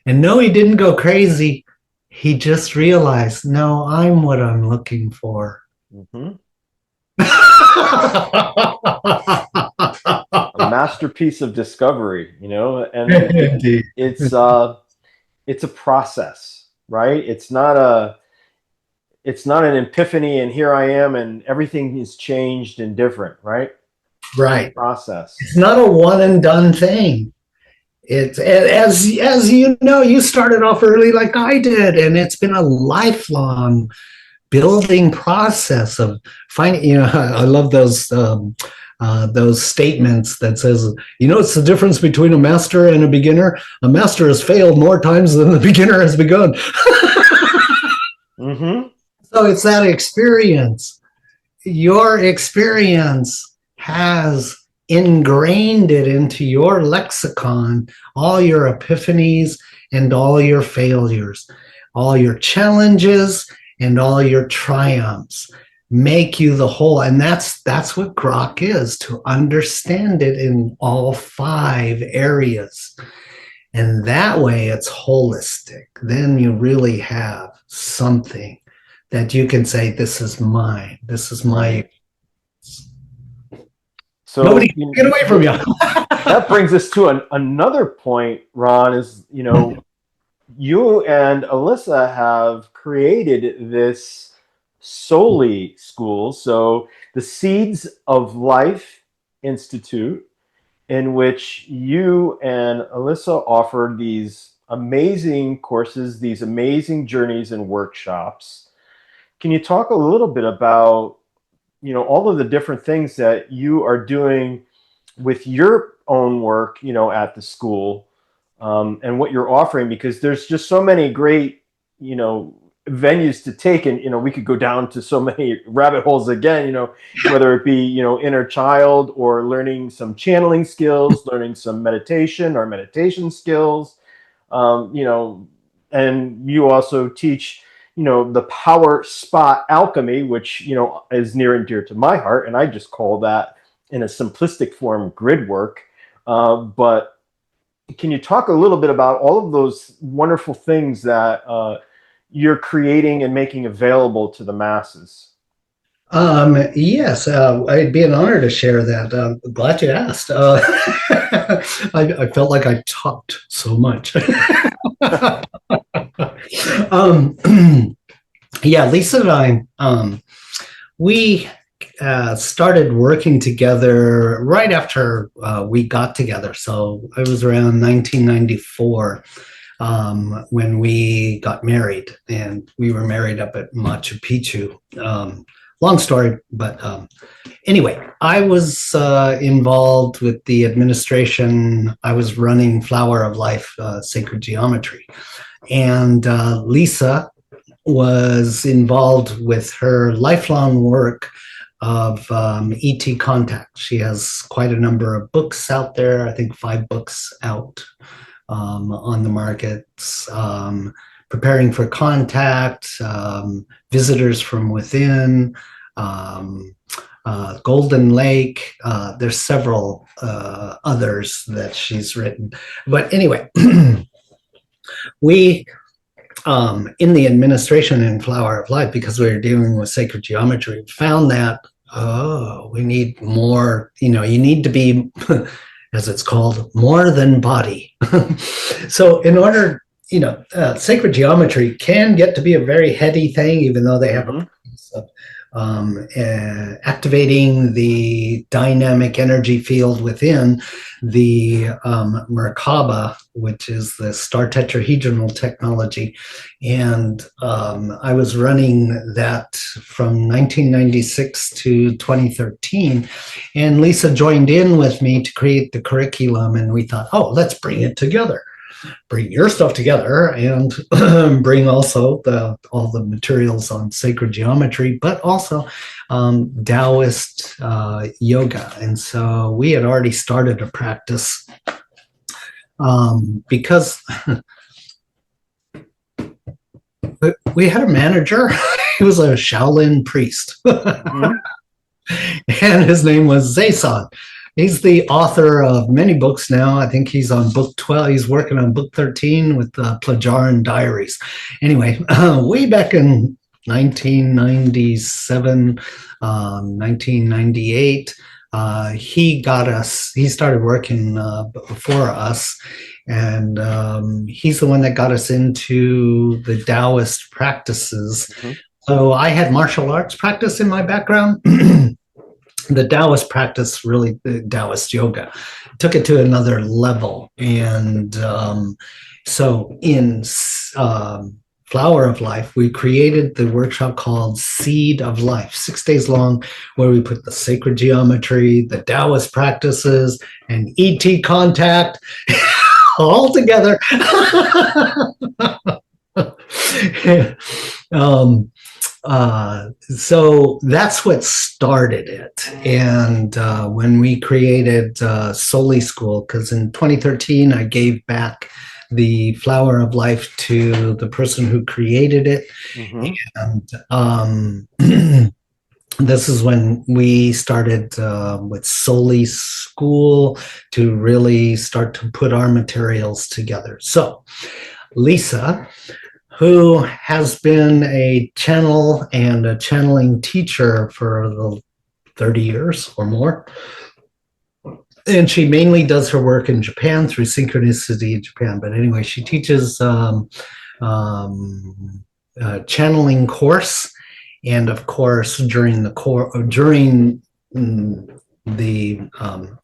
And no, he didn't go crazy. he just realized, no, I'm what I'm looking for. Mm-hmm. A masterpiece of discovery, and Indeed. it's a process, right? It's not an epiphany and here I am and everything is changed and different, right? Right. Process. It's not a one and done thing. It's as you know, you started off early like I did, and it's been a lifelong building process of finding. I love those statements that says, it's the difference between a master and a beginner. A master has failed more times than the beginner has begun. Mm-hmm. So it's that experience. Your experience has ingrained it into your lexicon, all your epiphanies and all your failures, all your challenges and all your triumphs make you the whole. And that's what Grok is, to understand it in all 5 areas. And that way it's holistic. Then you really have something that you can say, this is mine. This is my. So nobody can get away from you. That brings us to another point, Ron, is, you and Alyssa have created this Soli school. So the Seeds of Life Institute, in which you and Alyssa offered these amazing courses, these amazing journeys and workshops. Can you talk a little bit about, all of the different things that you are doing with your own work, at the school, and what you're offering? Because there's just so many great, venues to take, and we could go down to so many rabbit holes again, whether it be, inner child or learning some channeling skills, learning some meditation or meditation skills, and you also teach, the power spot alchemy, which, is near and dear to my heart. And I just call that, in a simplistic form, grid work. But can you talk a little bit about all of those wonderful things that you're creating and making available to the masses? Yes, it'd be an honor to share that. Glad you asked. I felt like I talked so much. Yeah, Lisa and I, we started working together right after we got together. So it was around 1994 when we got married, and we were married up at Machu Picchu. Long story, but anyway, I was involved with the administration. I was running Flower of Life, Sacred Geometry. And Lisa was involved with her lifelong work of ET contact. She has quite a number of books out there, I think 5 books out on the markets. Preparing for Contact, Visitors from Within, Golden Lake. There's several others that she's written. But anyway, we, in the administration in Flower of Life, because we were dealing with sacred geometry, found that, we need more, you need to be, as it's called, more than body. So in order, sacred geometry can get to be a very heady thing, even though they have a purpose of activating the dynamic energy field within the Merkaba, which is the star tetrahedral technology. And I was running that from 1996 to 2013. And Lisa joined in with me to create the curriculum. And we thought, let's bring it together. Bring your stuff together and bring also all the materials on sacred geometry, but also Taoist yoga. And so we had already started a practice because we had a manager. He was a Shaolin priest. And his name was Zaysan. He's the author of many books now. I think he's on book 12. He's working on book 13 with the Plagiarin Diaries. Anyway, way back in 1997, 1998, he started working before us. And he's the one that got us into the Taoist practices. Mm-hmm. So I had martial arts practice in my background. The Taoist practice, really, the Taoist yoga, took it to another level. And so in Flower of Life, we created the workshop called Seed of Life, 6 days long, where we put the sacred geometry, the Taoist practices, and ET contact all together. So that's what started it. And when we created Soli School, because in 2013 I gave back the Flower of Life to the person who created it. And this is when we started with Soli School to really start to put our materials together. So Lisa, who has been a channel and a channeling teacher for the 30 years or more. And she mainly does her work in Japan through Synchronicity in Japan. But anyway, she teaches channeling course. And of course, during the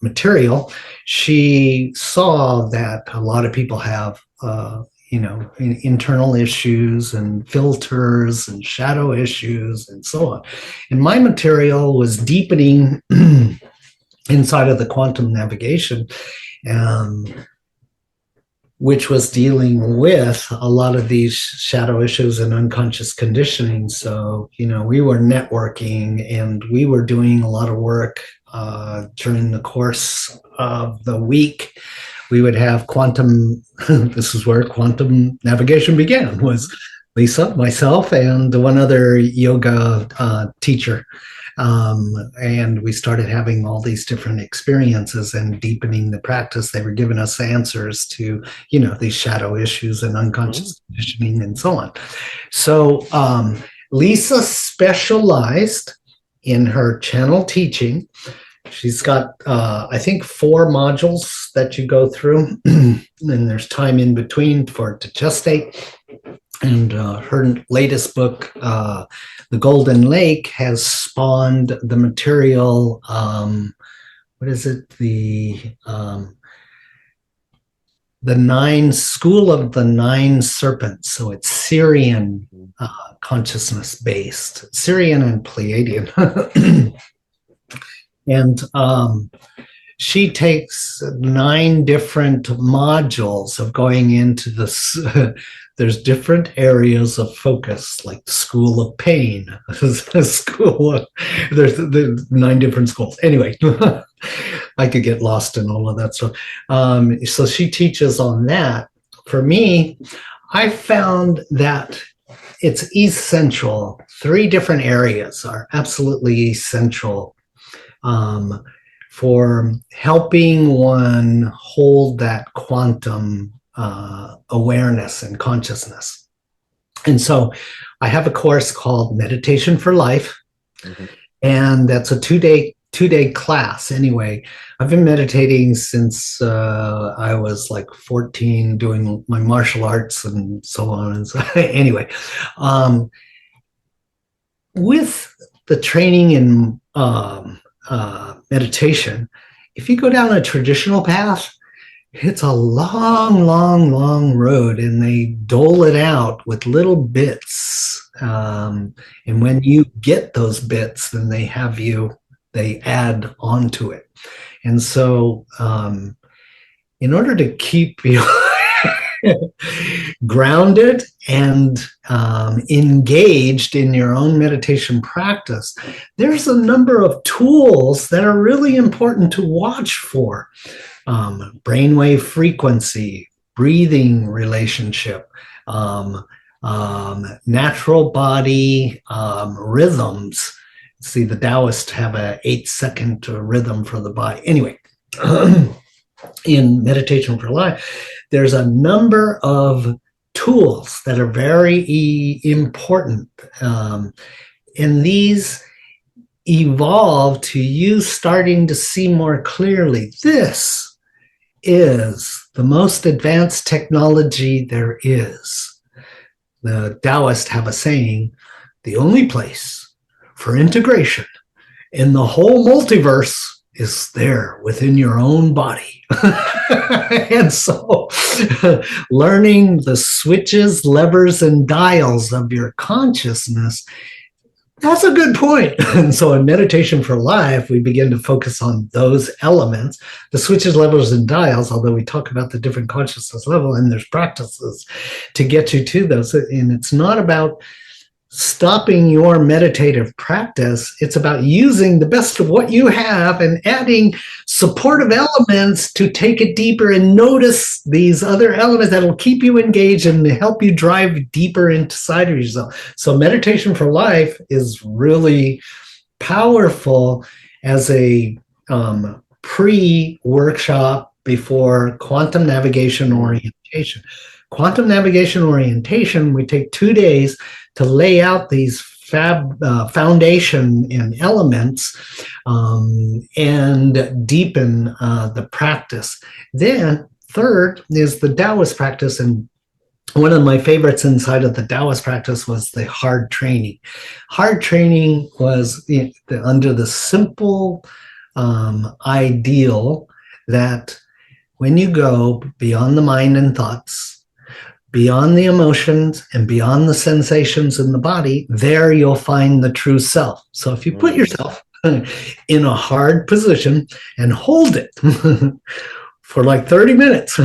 material, she saw that a lot of people have internal issues and filters and shadow issues and so on. And my material was deepening inside of the quantum navigation, which was dealing with a lot of these shadow issues and unconscious conditioning. So, we were networking and we were doing a lot of work during the course of the week. We would have quantum, this is where quantum navigation began, was Lisa, myself, and one other yoga teacher. And we started having all these different experiences and deepening the practice. They were giving us answers to, these shadow issues and unconscious conditioning and so on. So Lisa specialized in her channel teaching. She's got, I think, 4 modules that you go through, and there's time in between for it to gestate. And her latest book, The Golden Lake, has spawned the material. What is it? The School of the 9 Serpents. So it's Syrian consciousness based, Syrian and Pleiadian. And she takes 9 different modules of going into this. There's different areas of focus, like the School of Pain, there's 9 different schools. Anyway, I could get lost in all of that stuff. So she teaches on that. For me, I found that it's essential. 3 different areas are absolutely essential for helping one hold that quantum awareness and consciousness. And so I have a course called Meditation for Life, and that's a two-day class. Anyway, I've been meditating since I was like 14, doing my martial arts and so on. And so anyway, with the training in meditation, if you go down a traditional path, it's a long, long, long road, and they dole it out with little bits. And when you get those bits, then they add onto it. And so in order to keep you grounded and engaged in your own meditation practice, there's a number of tools that are really important to watch for. Brainwave frequency, breathing relationship, natural body rhythms, See, the Taoists have a 8-second rhythm for the body. Anyway, in Meditation for Life, there's a number of tools that are very important. And these evolve to you starting to see more clearly. This is the most advanced technology there is. The Taoists have a saying, the only place for integration in the whole multiverse is there within your own body. And so learning the switches, levers, and dials of your consciousness, that's a good point. And so in Meditation for Life, we begin to focus on those elements, the switches, levers, and dials, although we talk about the different consciousness level, and there's practices to get you to those. And it's not about stopping your meditative practice. It's about using the best of what you have and adding supportive elements to take it deeper and notice these other elements that'll keep you engaged and help you drive deeper inside of yourself. So Meditation for Life is really powerful as a pre-workshop before quantum navigation orientation. Quantum navigation orientation, we take 2 days to lay out these foundation and elements and deepen the practice. Then third is the Taoist practice, and one of my favorites inside of the Taoist practice was the hard training. Hard training was under the simple ideal that when you go beyond the mind and thoughts, beyond the emotions and beyond the sensations in the body, there you'll find the true self. So if you put yourself in a hard position and hold it for like 30 minutes,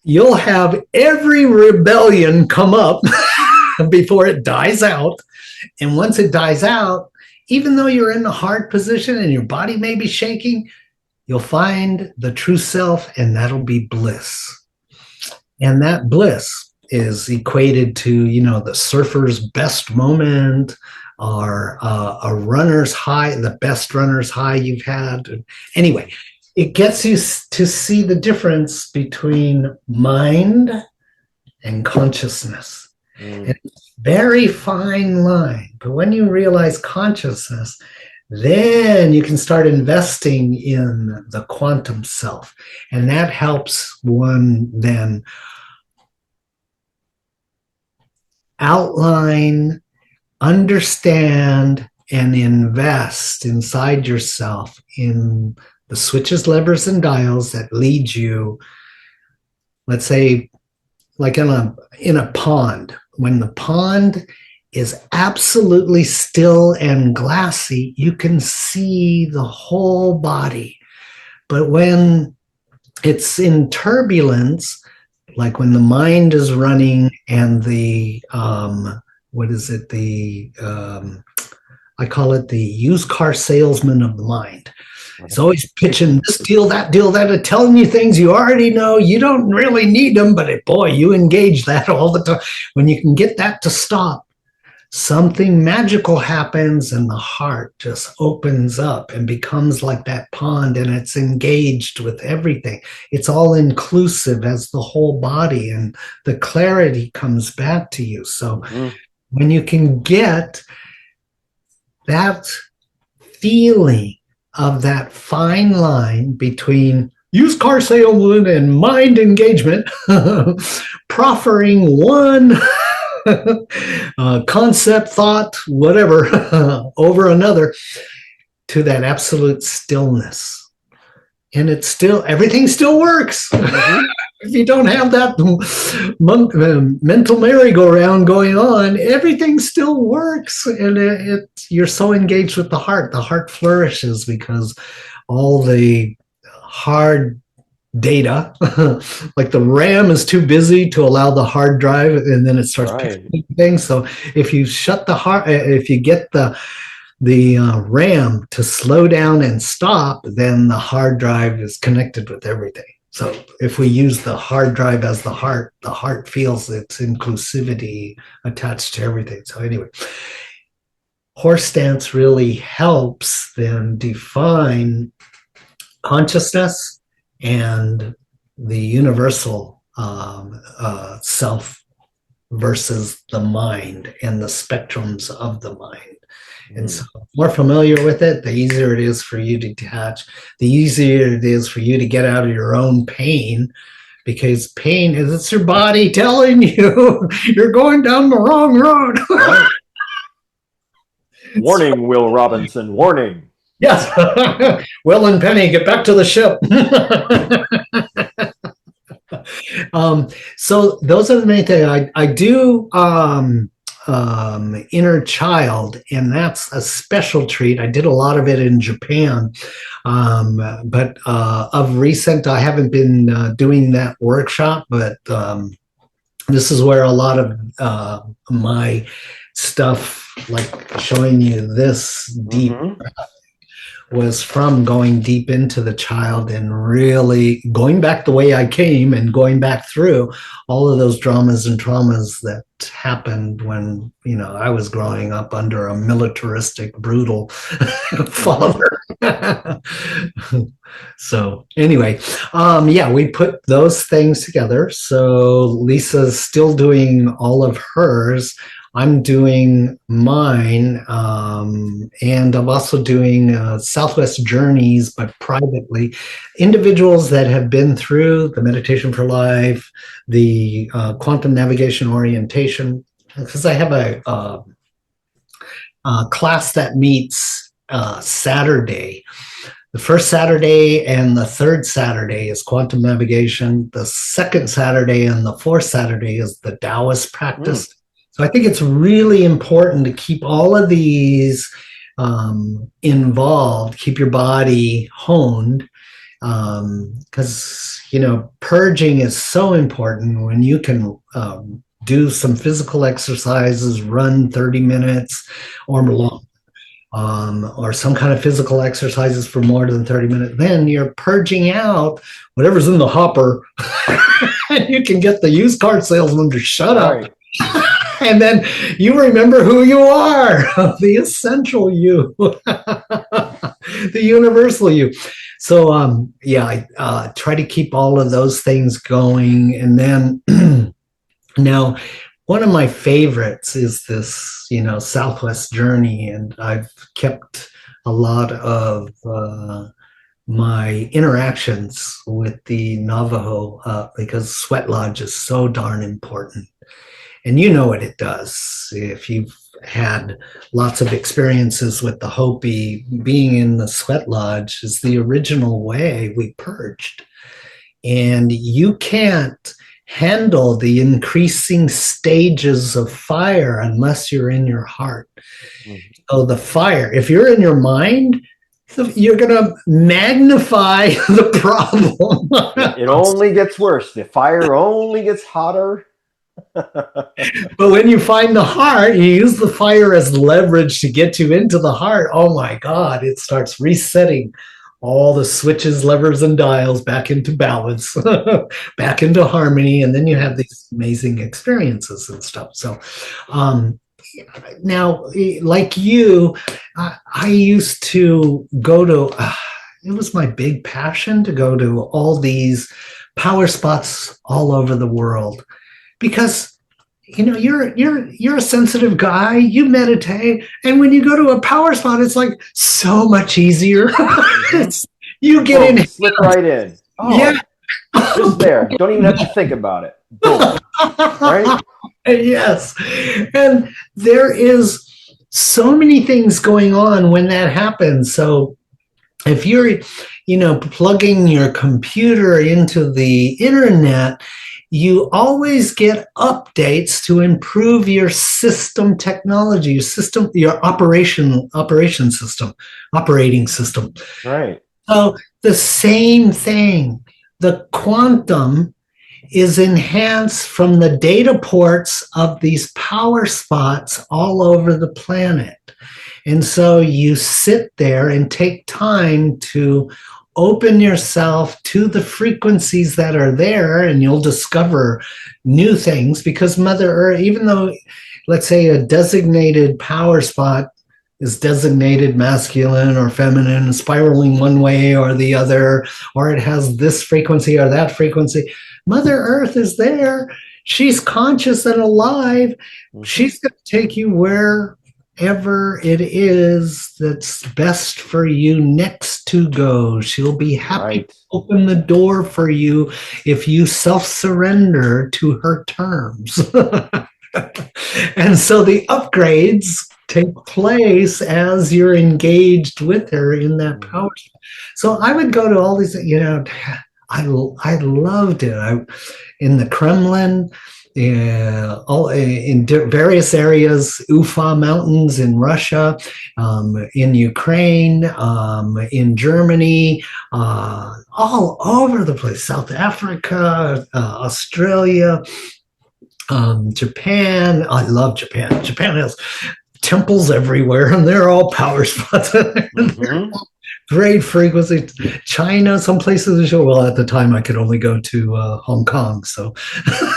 you'll have every rebellion come up before it dies out. And once it dies out, even though you're in a hard position and your body may be shaking, you'll find the true self, and that'll be bliss. And that bliss is equated to, the surfer's best moment, or a runner's high, the best runner's high you've had. Anyway, it gets you to see the difference between mind and consciousness. And it's a very fine line. But when you realize consciousness, then you can start investing in the quantum self. And that helps one then outline, understand, and invest inside yourself in the switches, levers, and dials that lead you, let's say, like in a pond. When the pond is absolutely still and glassy, you can see the whole body. But when it's in turbulence, like when the mind is running and the, I call it the used car salesman of the mind. It's always pitching this deal, that, telling you things you already know. You don't really need them, but boy, you engage that all the time. When you can get that to stop, something magical happens and the heart just opens up and becomes like that pond, and it's engaged with everything. It's all inclusive as the whole body, and the clarity comes back to you. So when you can get that feeling of that fine line between used car salesman and mind engagement, proffering one concept, thought, whatever, over another, to that absolute stillness. And it's still, everything still works. If you don't have that mental merry-go-round going on, everything still works. And you're so engaged with the heart. The heart flourishes because all the hard data, like the RAM is too busy to allow the hard drive, and then it starts picking things. So if you shut the heart, if you get the RAM to slow down and stop, then the hard drive is connected with everything. So if we use the hard drive as the heart feels its inclusivity attached to everything. So anyway, horse stance really helps them define consciousness and the universal self versus the mind and the spectrums of the mind. And so the more familiar with it, the easier it is for you to detach, the easier it is for you to get out of your own pain, because pain is, it's your body telling you you're going down the wrong road. Right. Warning, Will Robinson, warning. Yes. Will and Penny, get back to the ship. So those are the main things. I do inner child, and that's a special treat. I did a lot of it in Japan, but of recent I haven't been doing that workshop, but this is where a lot of my stuff, like showing you this deep was from going deep into the child and really going back the way I came and going back through all of those dramas and traumas that happened when, you know, I was growing up under a militaristic, brutal father. So anyway, yeah, we put those things together. So Lisa's still doing all of hers. I'm doing mine, and I'm also doing Southwest Journeys, but privately. Individuals that have been through the Meditation for Life, the Quantum Navigation Orientation, because I have a class that meets Saturday. The first Saturday and the third Saturday is Quantum Navigation. The second Saturday and the fourth Saturday is the Taoist practice. So I think it's really important to keep all of these involved, keep your body honed, because, you know, purging is so important. When you can do some physical exercises, run 30 minutes or more, or some kind of physical exercises for more than 30 minutes, then you're purging out whatever's in the hopper. You can get the used car salesman to shut up. And then you remember who you are, the essential you, the universal you. So, yeah, I try to keep all of those things going. And then now, one of my favorites is this, you know, Southwest Journey. And I've kept a lot of my interactions with the Navajo because Sweat Lodge is so darn important. And you know what it does. If you've had lots of experiences with the Hopi, being in the Sweat Lodge is the original way we purged. And you can't handle the increasing stages of fire unless you're in your heart. So the fire, if you're in your mind, you're going to magnify the problem. It only gets worse. The fire only gets hotter. But when you find the heart, you use the fire as leverage to get you into the heart. Oh my God, it starts resetting all the switches, levers, and dials back into balance, back into harmony. And then you have these amazing experiences and stuff. So now, like you, I used to go to, it was my big passion to go to all these power spots all over the world. Because, you know, you're a sensitive guy, you meditate, and when you go to a power spot, it's like so much easier. You get in, slip right in. Oh, yeah, just there. Don't even have to think about it. Boom. Right? Yes, and there is so many things going on when that happens. So if you're, you know, plugging your computer into the internet, you always get updates to improve your system technology, your operating system. Right. So the same thing, the quantum is enhanced from the data ports of these power spots all over the planet. And so you sit there and take time to open yourself to the frequencies that are there, and you'll discover new things, because Mother Earth, even though, let's say, a designated power spot is designated masculine or feminine, spiraling one way or the other, or it has this frequency or that frequency. Mother Earth is there. She's conscious and alive. Mm-hmm. She's going to take you wherever it is that's best for you next to go. She'll be happy to open the door for you if you self-surrender to her terms. And so the upgrades take place as you're engaged with her in that power. So I would go to all these, I loved it. In the Kremlin, in various areas, Ufa Mountains in Russia, in Ukraine, in Germany, all over the place, South Africa, Australia, Japan. I love Japan. Japan has temples everywhere, and they're all power spots. Mm-hmm. Great frequency. China, some places. Well, at the time, I could only go to Hong Kong, so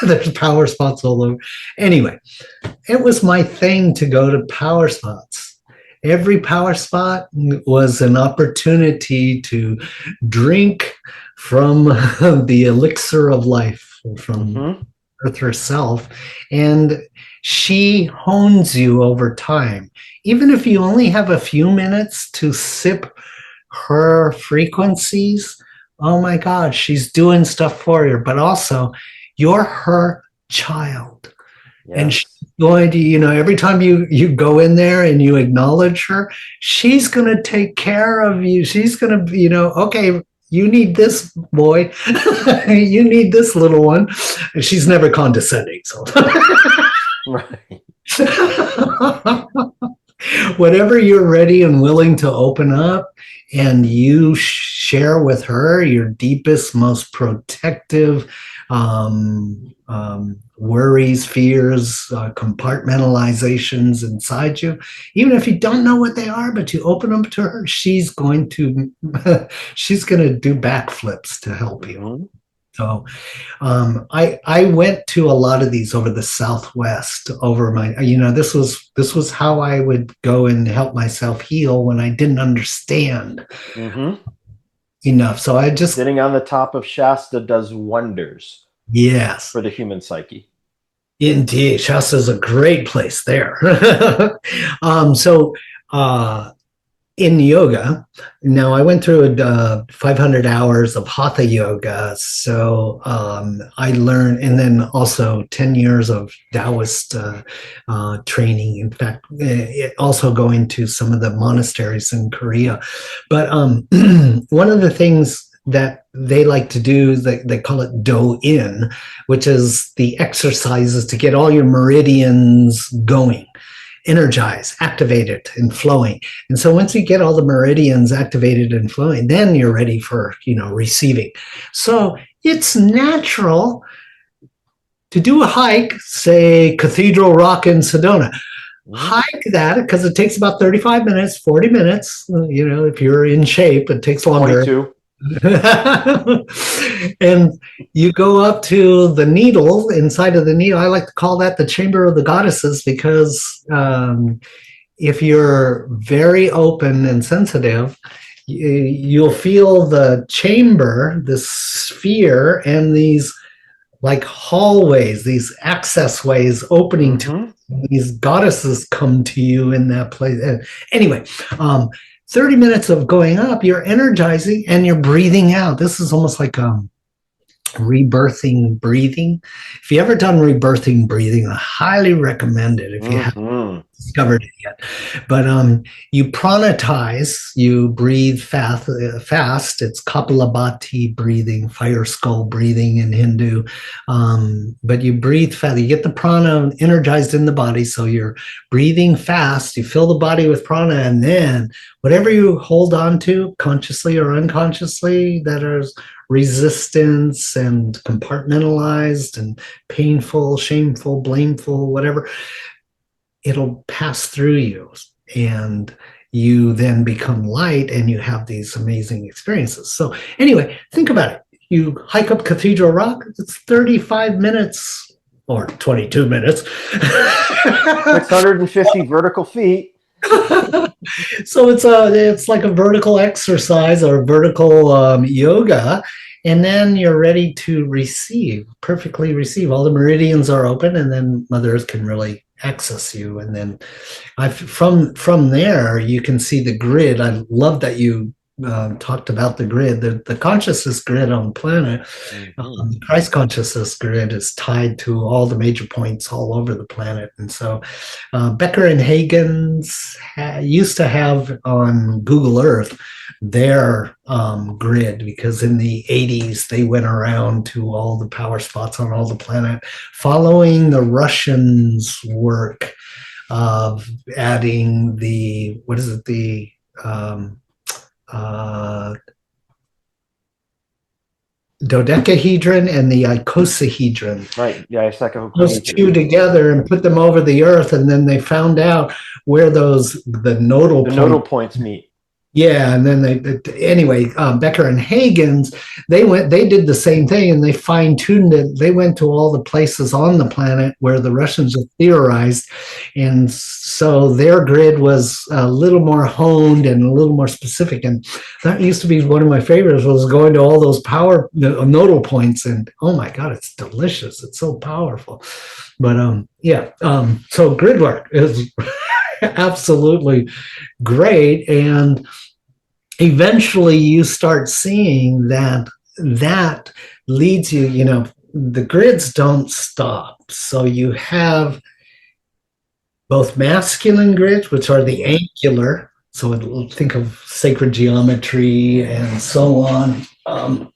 there's power spots all over. Anyway, it was my thing to go to power spots. Every power spot was an opportunity to drink from the elixir of life, from Earth herself, and she hones you over time. Even if you only have a few minutes to sip her frequencies, oh my God, she's doing stuff for you. But also, you're her child. Yes. And she's going to, every time you go in there and you acknowledge her, she's going to take care of you. She's going to, okay, you need this boy. You need this little one. And she's never condescending. So. Right. Whatever you're ready and willing to open up, and you share with her your deepest, most protective worries, fears, compartmentalizations inside you. Even if you don't know what they are, but you open them to her, she's going to do backflips to help you. Mm-hmm. So I went to a lot of these over the Southwest, over my, this was how I would go and help myself heal when I didn't understand enough. So I just... Sitting on the top of Shasta does wonders. Yes. For the human psyche. Indeed. Shasta is a great place there. In yoga, now I went through 500 hours of hatha yoga. So I learned, and then also 10 years of Taoist training. In fact, also going to some of the monasteries in Korea. But one of the things that they like to do, they call it do-in, which is the exercises to get all your meridians going, energized, activated, and flowing. And so once you get all the meridians activated and flowing, then you're ready for, receiving. So it's natural to do a hike, say Cathedral Rock in Sedona. Hike that, because it takes about 35 minutes, 40 minutes. If you're in shape, it takes longer. 22. And you go up to the needle, inside of the needle. I like to call that the chamber of the goddesses, because if you're very open and sensitive, you'll feel the chamber, this sphere, and these like hallways, these access ways opening to these goddesses come to you in that place. Anyway, 30 minutes of going up, you're energizing and you're breathing out. This is almost like rebirthing breathing. If you ever done rebirthing breathing, I highly recommend it if you haven't discovered it yet. But you pranatize, you breathe fast. It's Kapalabhati breathing, fire skull breathing in Hindu. But you breathe fast. You get the prana energized in the body, so you're breathing fast. You fill the body with prana, and then whatever you hold on to, consciously or unconsciously, that is resistance and compartmentalized and painful, shameful, blameful, whatever, it'll pass through you, and you then become light, and you have these amazing experiences. So anyway, think about it. You hike up Cathedral Rock, it's 35 minutes or 22 minutes. 650 vertical feet. So it's like a vertical exercise or vertical yoga, and then you're ready to receive, perfectly receive. All the meridians are open, and then Mother Earth can really access you. And then from there you can see the grid. I love that you talked about the grid, the consciousness grid on the planet. The Christ consciousness grid is tied to all the major points all over the planet. And so Becker and Huygens used to have on Google Earth their grid, because in the 80s they went around to all the power spots on all the planet, following the Russians' work of adding the, what is it, the dodecahedron and the icosahedron. Right. Yeah, those two together and put them over the Earth, and then they found out where the nodal points meet. Yeah, and then anyway, Becker and Huygens, they did the same thing, and they fine-tuned it. They went to all the places on the planet where the Russians had theorized, and so their grid was a little more honed and a little more specific. And that used to be one of my favorites, was going to all those power nodal points, and oh my God, it's delicious. It's so powerful. But so grid work is absolutely great. And eventually you start seeing that leads you, the grids don't stop. So you have both masculine grids, which are the angular. So think of sacred geometry and so on. I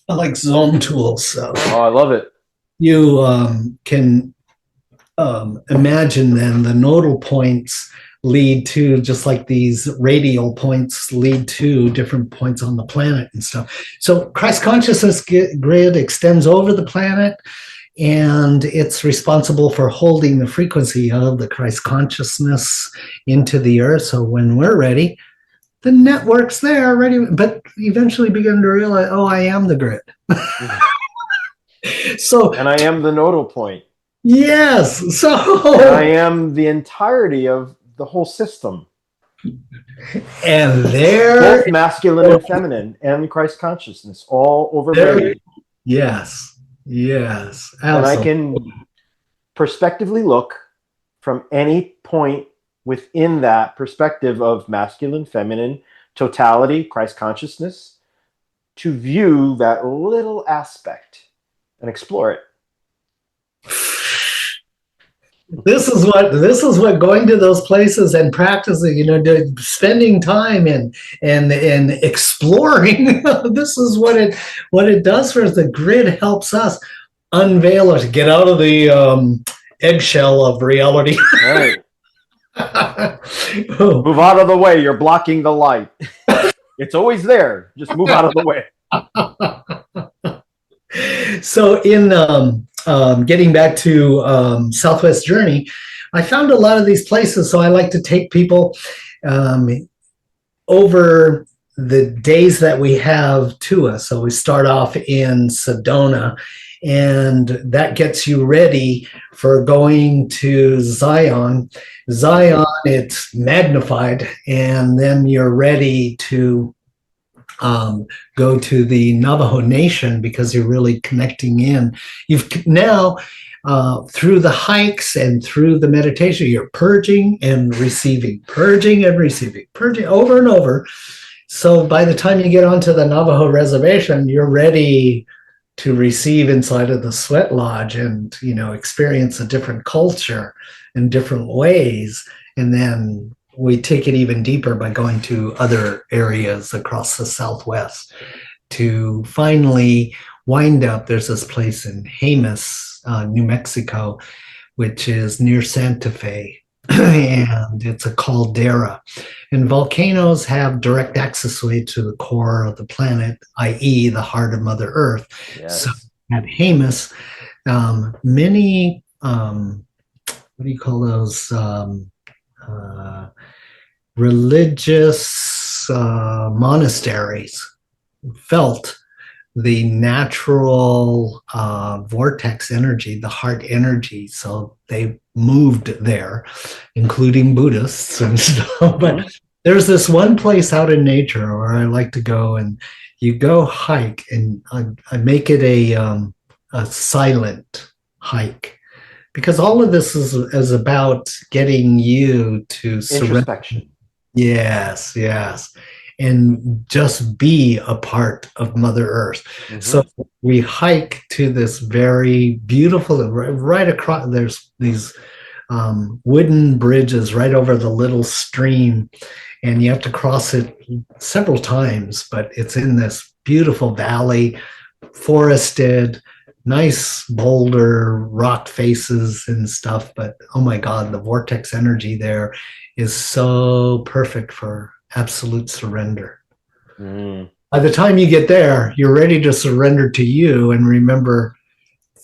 like zone tools. So. Oh, I love it. You can imagine then the nodal points lead to, just like these radial points lead to different points on the planet and stuff. So Christ consciousness grid extends over the planet, and it's responsible for holding the frequency of the Christ consciousness into the Earth. So when we're ready, the network's there ready, but eventually begin to realize, oh, I am the grid. And I am the nodal point. Yes. So I am the entirety of the whole system. And there, both masculine and feminine, and Christ consciousness, all overlaid. Yes. Absolutely. And I can prospectively look from any point within that perspective of masculine, feminine, totality, Christ consciousness, to view that little aspect and explore it. This is what going to those places and practicing, spending time and exploring. This is what it does for us. The grid helps us unveil us, get out of the eggshell of reality. Right. Move out of the way. You're blocking the light. It's always there. Just move out of the way. So in getting back to Southwest Journey, I found a lot of these places. So I like to take people over the days that we have to us. So we start off in Sedona, and that gets you ready for going to Zion. Zion, it's magnified, and then you're ready to go to the Navajo Nation, because you're really connecting in. You've now, through the hikes and through the meditation, you're purging and receiving, purging over and over. So by the time you get onto the Navajo reservation, you're ready to receive inside of the sweat lodge and, experience a different culture in different ways. And then we take it even deeper by going to other areas across the Southwest to finally wind up. There's this place in Jemez, New Mexico, which is near Santa Fe, and it's a caldera. And volcanoes have direct access way to the core of the planet, i.e. the heart of Mother Earth. Yes. So at Jemez, many, what do you call those? Religious monasteries felt the natural vortex energy, the heart energy. So they moved there, including Buddhists and stuff. But there's this one place out in nature where I like to go, and you go hike, and I make it a silent hike, because all of this is about getting you to introspection. Yes, yes. And just be a part of Mother Earth. Mm-hmm. So we hike to this very beautiful, right across, there's these wooden bridges right over the little stream, and you have to cross it several times, but it's in this beautiful valley, forested, nice boulder rock faces and stuff. But oh my God, the vortex energy there is so perfect for absolute surrender. By the time you get there, you're ready to surrender to you and remember,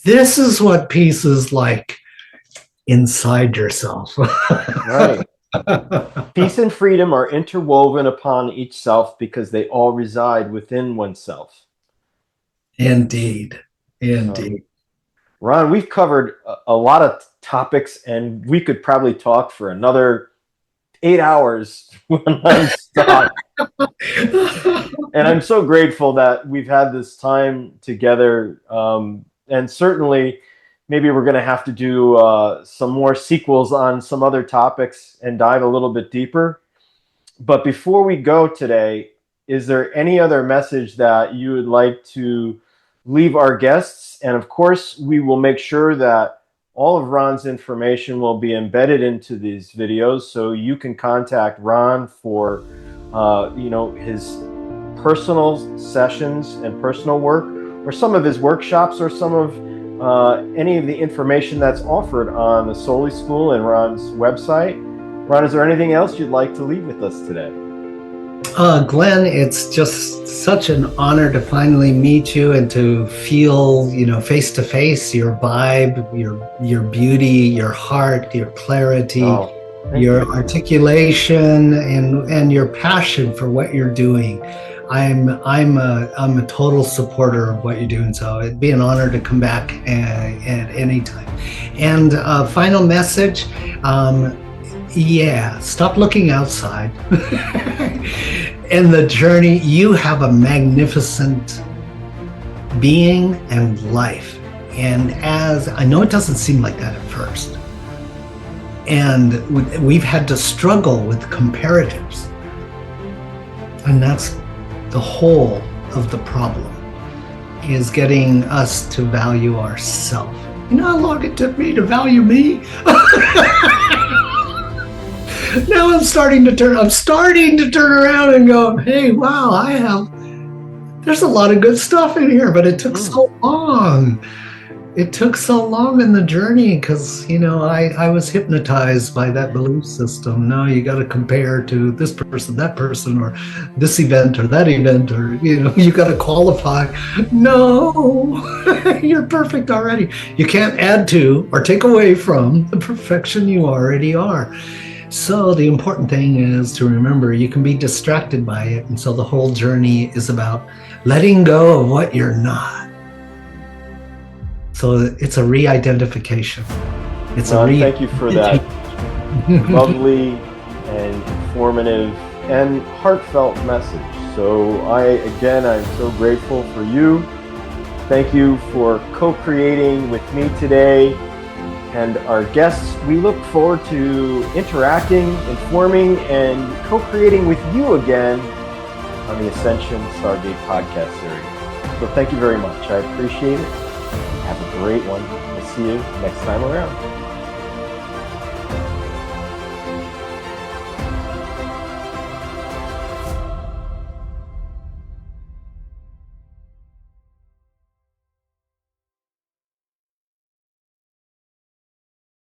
this is what peace is like inside yourself. Right. Peace and freedom are interwoven upon each self because they all reside within oneself. Indeed. Indeed. Ron, we've covered a lot of topics, and we could probably talk for another 8 hours when I'm stuck. And I'm so grateful that we've had this time together. And certainly, maybe we're going to have to do some more sequels on some other topics and dive a little bit deeper. But before we go today, is there any other message that you would like to leave our guests? And of course, we will make sure that all of Ron's information will be embedded into these videos, so you can contact Ron for his personal sessions and personal work, or some of his workshops, or some of any of the information that's offered on the Soli School and Ron's website. Ron, is there anything else you'd like to leave with us today? Glenn, it's just such an honor to finally meet you and to feel, face to face, your vibe, your beauty, your heart, your clarity, your articulation, and your passion for what you're doing. I'm a total supporter of what you're doing. So it'd be an honor to come back at any time. And final message. Stop looking outside. In the journey, you have a magnificent being and life. And as I know, it doesn't seem like that at first. And we've had to struggle with comparatives. And that's the whole of the problem, is getting us to value ourselves. You know how long it took me to value me? Now I'm starting to turn around and go, hey, wow, there's a lot of good stuff in here, but it took so long. It took so long in the journey because, I was hypnotized by that belief system. No, you got to compare to this person, that person, or this event or that event, or, you got to qualify. No, you're perfect already. You can't add to or take away from the perfection you already are. So the important thing is to remember you can be distracted by it. And so the whole journey is about letting go of what you're not. So it's a re-identification. Thank you for that lovely and informative and heartfelt message. So I'm so grateful for you. Thank you for co-creating with me today. And our guests, we look forward to interacting, informing, and co-creating with you again on the Ascension Star Gate Podcast series. So thank you very much. I appreciate it. Have a great one. We'll see you next time around.